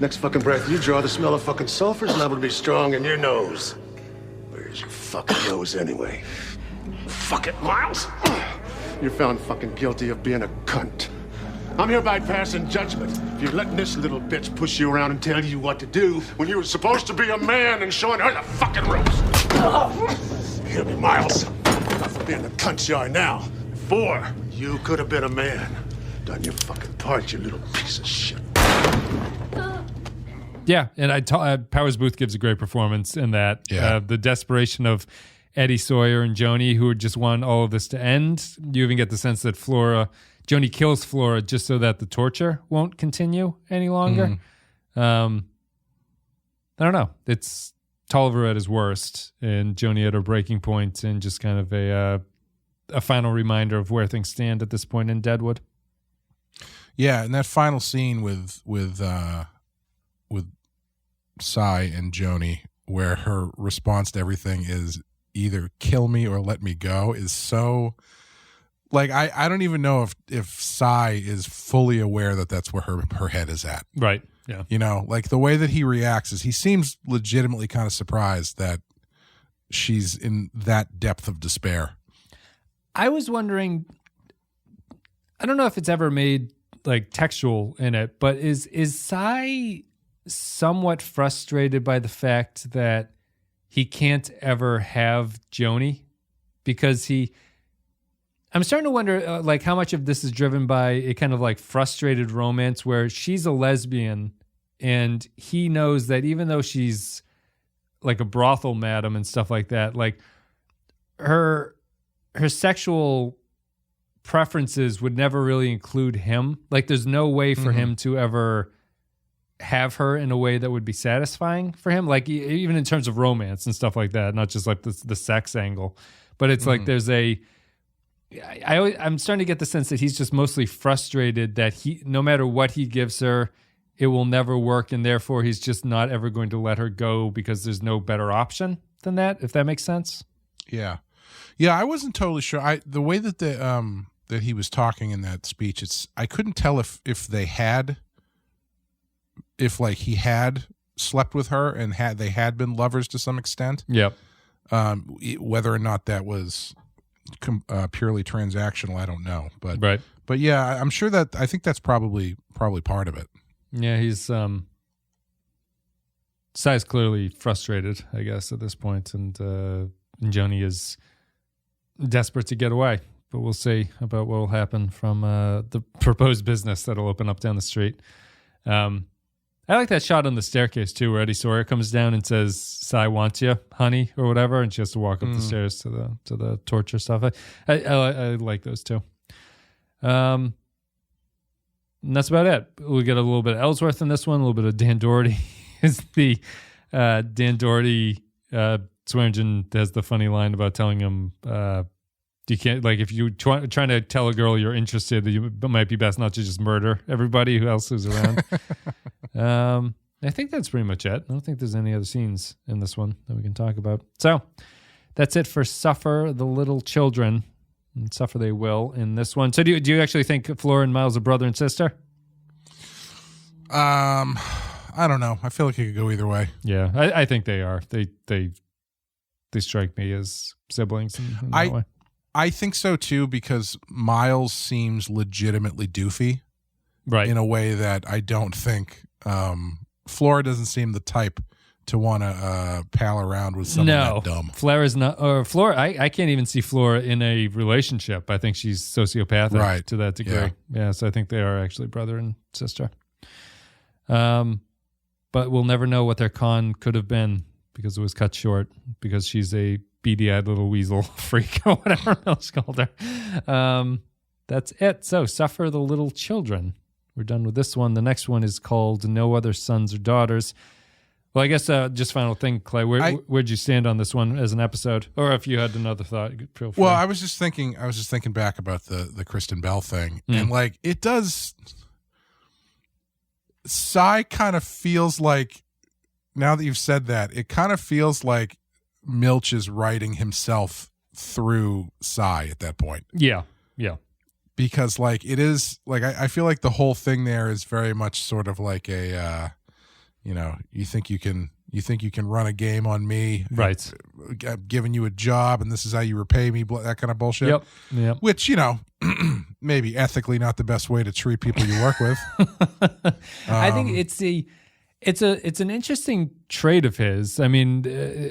Next fucking breath you draw, the smell of fucking sulfur's liable to be strong in your nose. Where's your fucking nose, anyway? Fuck it, Miles. You're found fucking guilty of being a cunt. I'm hereby passing judgment. If you're letting this little bitch push you around and tell you what to do when you were supposed to be a man and showing her the fucking ropes. Hear me, Miles. Not for being the cunt you are now. Before, you could have been a man. Done your fucking part, you little piece of shit. Yeah, and Powers Booth gives a great performance in that. Yeah. The desperation of Eddie Sawyer and Joni, who just want all of this to end. You even get the sense that Joni kills Flora just so that the torture won't continue any longer. I don't know. It's Tolliver at his worst and Joni at her breaking point, and just kind of a final reminder of where things stand at this point in Deadwood. Yeah, and that final scene with Cy and Joni, where her response to everything is either kill me or let me go, is so... Like, I don't even know if Cy is fully aware that that's where her head is at. Right, yeah. You know, like the way that he reacts is he seems legitimately kind of surprised that she's in that depth of despair. I was wondering, I don't know if it's ever made like textual in it, but is Cy somewhat frustrated by the fact that he can't ever have Joni? Because I'm starting to wonder, like, how much of this is driven by a kind of like frustrated romance where she's a lesbian and he knows that even though she's like a brothel madam and stuff like that, like her sexual preferences would never really include him. Like, there's no way for him to ever have her in a way that would be satisfying for him. Like, even in terms of romance and stuff like that, not just like the sex angle, but it's like there's I'm starting to get the sense that he's just mostly frustrated that no matter what he gives her, it will never work, and therefore he's just not ever going to let her go because there's no better option than that, if that makes sense. Yeah. I wasn't totally sure. The way that that he was talking in that speech, I couldn't tell if he had slept with her and they had been lovers to some extent. Yep. Whether or not that was purely transactional, I don't know. But yeah, I'm sure that I think that's probably part of it. Yeah, he's Sai's clearly frustrated, I guess, at this point, and Joni is desperate to get away. But we'll see about what will happen from the proposed business that'll open up down the street. I like that shot on the staircase too, where Eddie Sawyer comes down and says, "Sai wants you, honey," or whatever, and she has to walk up the stairs to the torture stuff. I like those too. And that's about it. We get a little bit of Ellsworth in this one, a little bit of Dan Doherty. Is the Dan Doherty Swearengen has the funny line about telling him you can't, like, if you trying to tell a girl you're interested, it might be best not to just murder everybody else who's around. I think that's pretty much it. I don't think there's any other scenes in this one that we can talk about. So that's it for Suffer the Little Children. And suffer they will in this one. So do you actually think Flora and Miles are brother and sister? I don't know. I feel like it could go either way. Yeah, I think they are. They strike me as siblings in that way. I think so too, because Miles seems legitimately doofy, right? In a way that I don't think Flora doesn't seem the type to want to pal around with someone that dumb. Flora's not, or Flora. I can't even see Flora in a relationship. I think she's sociopathic to that degree. Yeah, so I think they are actually brother and sister. But we'll never know what their con could have been because it was cut short, because she's a beady-eyed little weasel freak or whatever else called her. That's it. So Suffer the Little Children. We're done with this one. The next one is called No Other Sons or Daughters. Well, I guess just final thing, Clay. Where'd you stand on this one as an episode, or if you had another thought? Feel free. Well, I was just thinking back about the Kristen Bell thing, and like it does. Sai kind of feels like, now that you've said that, it kind of feels like Milch is writing himself through Sai at that point. Yeah. Because like it is like I feel like the whole thing there is very much sort of like a. You think you can run a game on me, right? I'm giving you a job, and this is how you repay me. That kind of bullshit. Yep. Which maybe ethically not the best way to treat people you work with. I think it's an interesting trait of his. I mean,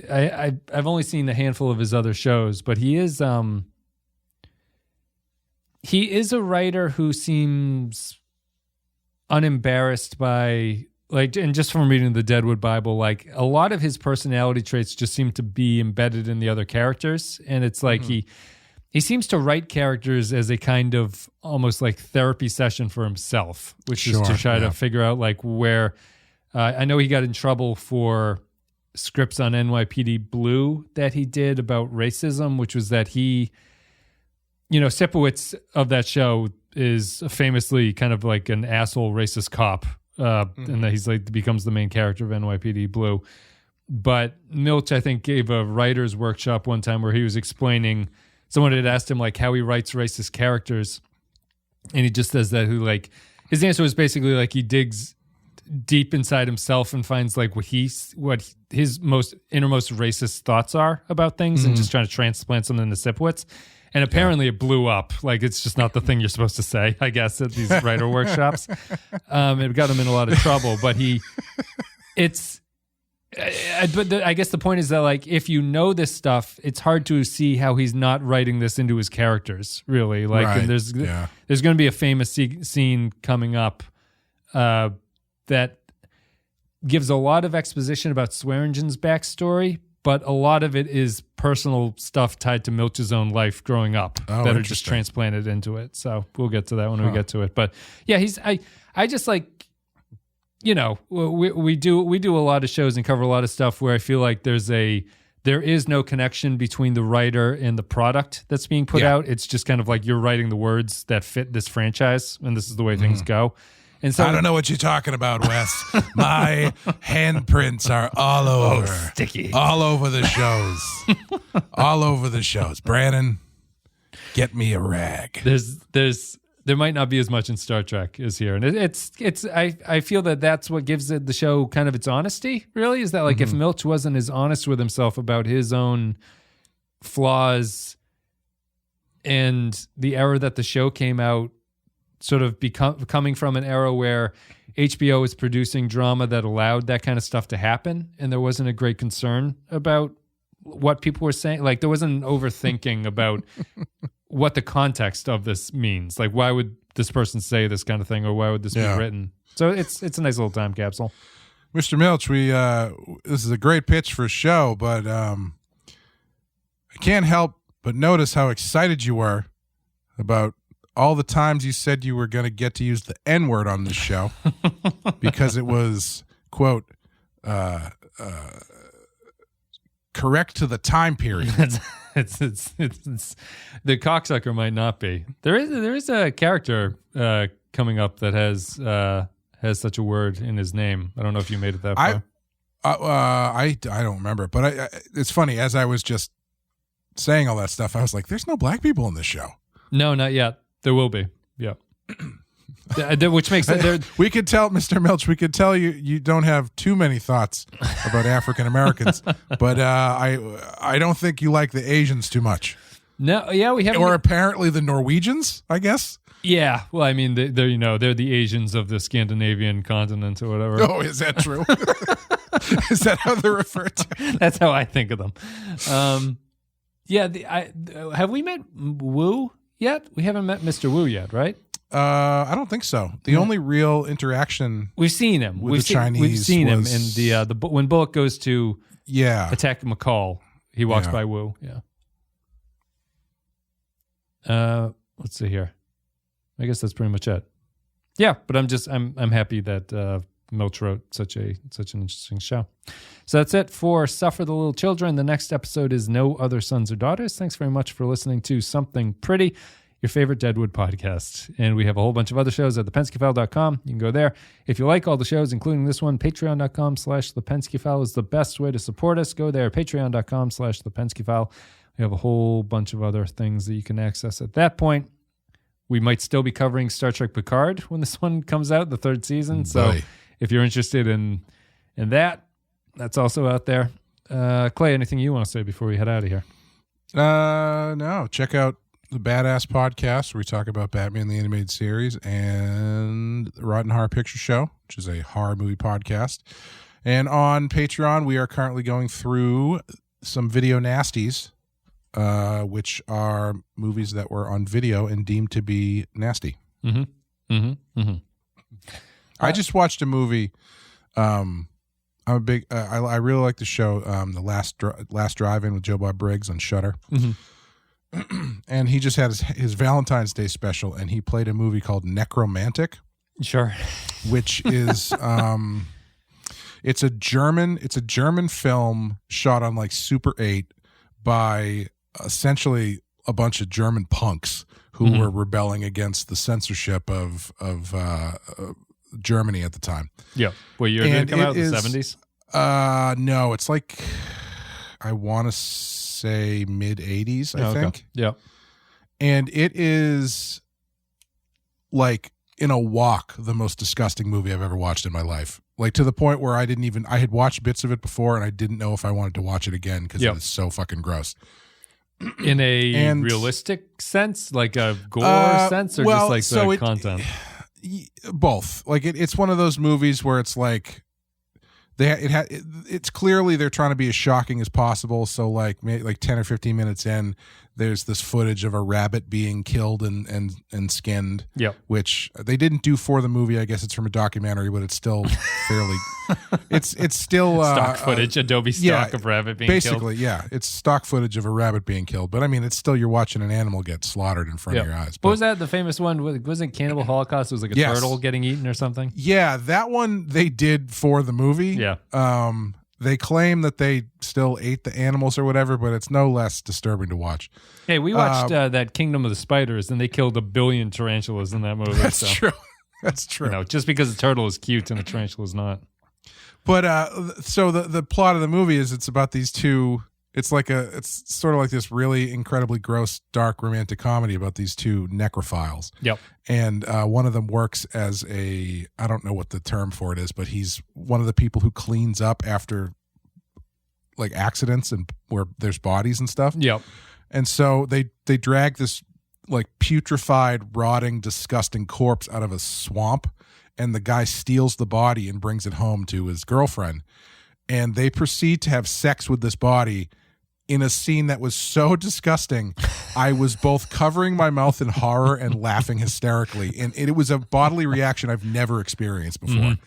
I've only seen a handful of his other shows, but he is a writer who seems unembarrassed by. Like, and just from reading the Deadwood Bible, like a lot of his personality traits just seem to be embedded in the other characters. And it's like he seems to write characters as a kind of almost like therapy session for himself, which is to try to figure out like where, I know he got in trouble for scripts on NYPD Blue that he did about racism, which was that he, Sipowicz of that show is famously kind of like an asshole racist cop. And that he's like becomes the main character of NYPD Blue. But Milch, I think, gave a writer's workshop one time where he was explaining, someone had asked him like how he writes racist characters, and he just says that his answer was basically like he digs deep inside himself and finds like what his most innermost racist thoughts are about things, and just trying to transplant something into Sipowicz. And apparently it blew up. Like, it's just not the thing you're supposed to say, I guess, at these writer workshops. It got him in a lot of trouble. But I guess the point is that, like, if you know this stuff, it's hard to see how he's not writing this into his characters, really. Like, and there's going to be a famous scene coming up that gives a lot of exposition about Swearengen's backstory, but a lot of it is personal stuff tied to Milch's own life growing up that are just transplanted into it. So we'll get to that when we get to it. But yeah, I just like, we do a lot of shows and cover a lot of stuff where I feel like there is no connection between the writer and the product that's being put out. It's just kind of like you're writing the words that fit this franchise, and this is the way things go. And so I don't know what you're talking about, Wes. My handprints are all over. Sticky. All over the shows. All over the shows. Brandon, get me a rag. There might not be as much in Star Trek as here. And I feel that that's what gives the show kind of its honesty, really, is that like if Milch wasn't as honest with himself about his own flaws and the era that the show came out, sort of coming from an era where HBO was producing drama that allowed that kind of stuff to happen, and there wasn't a great concern about what people were saying. Like there wasn't an overthinking about what the context of this means. Like why would this person say this kind of thing, or why would this be written? So it's a nice little time capsule. Mr. Milch, this is a great pitch for a show, but I can't help but notice how excited you were about all the times you said you were going to get to use the N-word on this show because it was, quote, correct to the time period. it's the cocksucker might not be. There is a character coming up that has such a word in his name. I don't know if you made it that far. I don't remember, but it's funny. As I was just saying all that stuff, I was like, "There's no black people in this show." No, not yet. There will be. Yeah. Which makes it. We could tell, Mr. Milch, we could tell you don't have too many thoughts about African Americans, but I don't think you like the Asians too much. No, yeah, we have. Or apparently the Norwegians, I guess. Yeah, well, I mean, they're the Asians of the Scandinavian continent or whatever. Oh, is that true? Is that how they're referred to? That's how I think of them. Have we met Wu yet? We haven't met Mr. Wu yet, right? I don't think so. The only real interaction we've seen him with the Chinese we've seen him in the when Bullock goes to attack McCall, he walks by Wu. Yeah. Let's see here. I guess that's pretty much it. Yeah, but I'm happy that Milch wrote such an interesting show. So that's it for Suffer the Little Children. The next episode is No Other Sons or Daughters. Thanks very much for listening to Something Pretty, your favorite Deadwood podcast. And we have a whole bunch of other shows at thepenskyfile.com. You can go there. If you like all the shows, including this one, patreon.com/thepenskyfile is the best way to support us. Go there, patreon.com/thepenskyfile. We have a whole bunch of other things that you can access at that point. We might still be covering Star Trek Picard when this one comes out, the third season. So if you're interested in that, that's also out there. Clay, anything you want to say before we head out of here? No. Check out the Badass Podcast, where we talk about Batman the Animated Series, and the Rotten Horror Picture Show, which is a horror movie podcast. And on Patreon, we are currently going through some video nasties, which are movies that were on video and deemed to be nasty. I just watched a movie. I'm a big. I really like the show, The Last Drive-In with Joe Bob Briggs on Shudder. And he just had his Valentine's Day special, and he played a movie called Necromantic. Sure. Which is it's a German film shot on like Super 8 by essentially a bunch of German punks who were rebelling against the censorship of Germany at the time. Yeah. What year did it come out? The 70s? No, it's like, I want to say mid 80s, I think. Yeah. And it is like in a walk the most disgusting movie I've ever watched in my life. Like to the point where I had watched bits of it before and I didn't know if I wanted to watch it again because it was so fucking gross. In a realistic sense, like a gore sense, or just like the content? Both. Like it's one of those movies where it's like it's clearly they're trying to be as shocking as possible. So like 10 or 15 minutes in, there's this footage of a rabbit being killed and skinned. Yeah, which they didn't do for the movie. I guess it's from a documentary, but it's still fairly. It's still stock footage, Adobe stock of rabbit being killed. Basically, yeah, it's stock footage of a rabbit being killed. But I mean, it's still you're watching an animal get slaughtered in front of your eyes. But, what was that? The famous one wasn't Cannibal Holocaust? It was like a turtle getting eaten or something. Yeah, that one they did for the movie. Yeah. They claim that they still ate the animals or whatever, but it's no less disturbing to watch. Hey, we watched that Kingdom of the Spiders, and they killed 1 billion tarantulas in that movie. That's true. That's true. You know, just because a turtle is cute and a tarantula is not. But so the plot of the movie is it's about these two. It's sort of like this really incredibly gross, dark romantic comedy about these two necrophiles. Yep. And one of them works as I don't know what the term for it is, but he's one of the people who cleans up after like accidents and where there's bodies and stuff. Yep. And so they drag this like putrefied, rotting, disgusting corpse out of a swamp, and the guy steals the body and brings it home to his girlfriend. And they proceed to have sex with this body in a scene that was so disgusting, I was both covering my mouth in horror and laughing hysterically. And it was a bodily reaction I've never experienced before.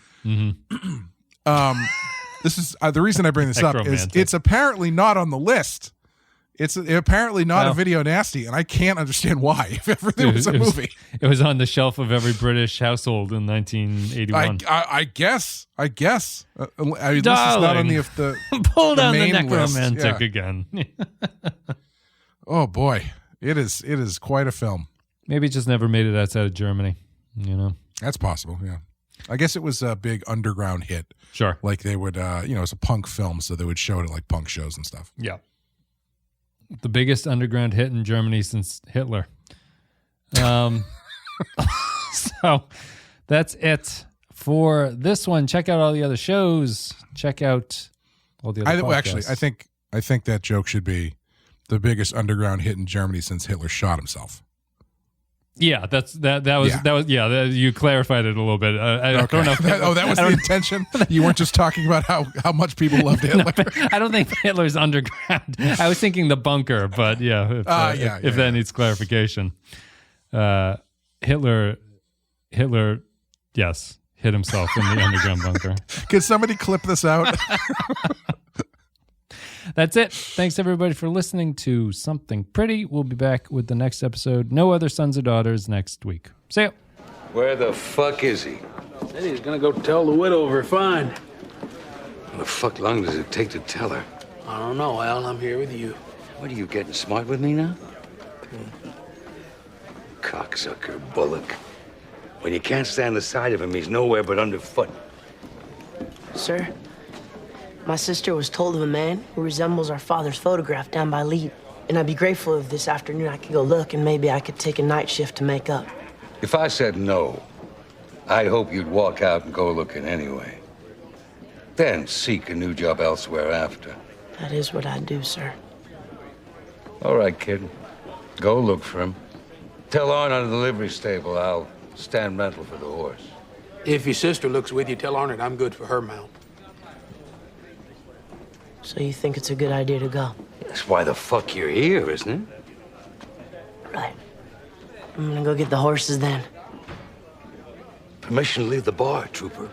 This is the reason I bring this up is it's apparently not on the list. It's apparently not a video nasty, and I can't understand why. If ever there was a movie, it was on the shelf of every British household in 1981. I guess. I mean, this is Darling, not on the pull down the main necromantic list. Yeah. again. Oh boy, it is quite a film. Maybe it just never made it outside of Germany. You know, that's possible. Yeah, I guess it was a big underground hit. Sure, like they would, it's a punk film, so they would show it at like punk shows and stuff. Yeah. The biggest underground hit in Germany since Hitler. So that's it for this one. Check out all the other shows. Check out all the other podcasts. Actually, I think that joke should be the biggest underground hit in Germany since Hitler shot himself. Yeah, you clarified it a little bit. I don't know. That was the intention? You weren't just talking about how much people loved Hitler? No, I don't think Hitler's underground. I was thinking the bunker, but if that needs clarification. Hitler, yes, hit himself in the underground bunker. Can somebody clip this out? That's it. Thanks, everybody, for listening to Something Pretty. We'll be back with the next episode. No Other Sons or Daughters next week. See ya. Where the fuck is he? Said he's gonna go tell the widow of her find. How the fuck long does it take to tell her? I don't know, Al. I'm here with you. What are you getting smart with me now? Cocksucker Bullock. When you can't stand the sight of him, he's nowhere but underfoot. Sir, my sister was told of a man who resembles our father's photograph down by Lead. And I'd be grateful if this afternoon I could go look and maybe I could take a night shift to make up. If I said no, I'd hope you'd walk out and go looking anyway. Then seek a new job elsewhere after. That is what I'd do, sir. All right, kid. Go look for him. Tell Arnold at the livery stable I'll stand rental for the horse. If your sister looks with you, tell Arnold I'm good for her mount. So you think it's a good idea to go? That's why the fuck you're here, isn't it? Right. I'm gonna go get the horses then. Permission to leave the bar, trooper.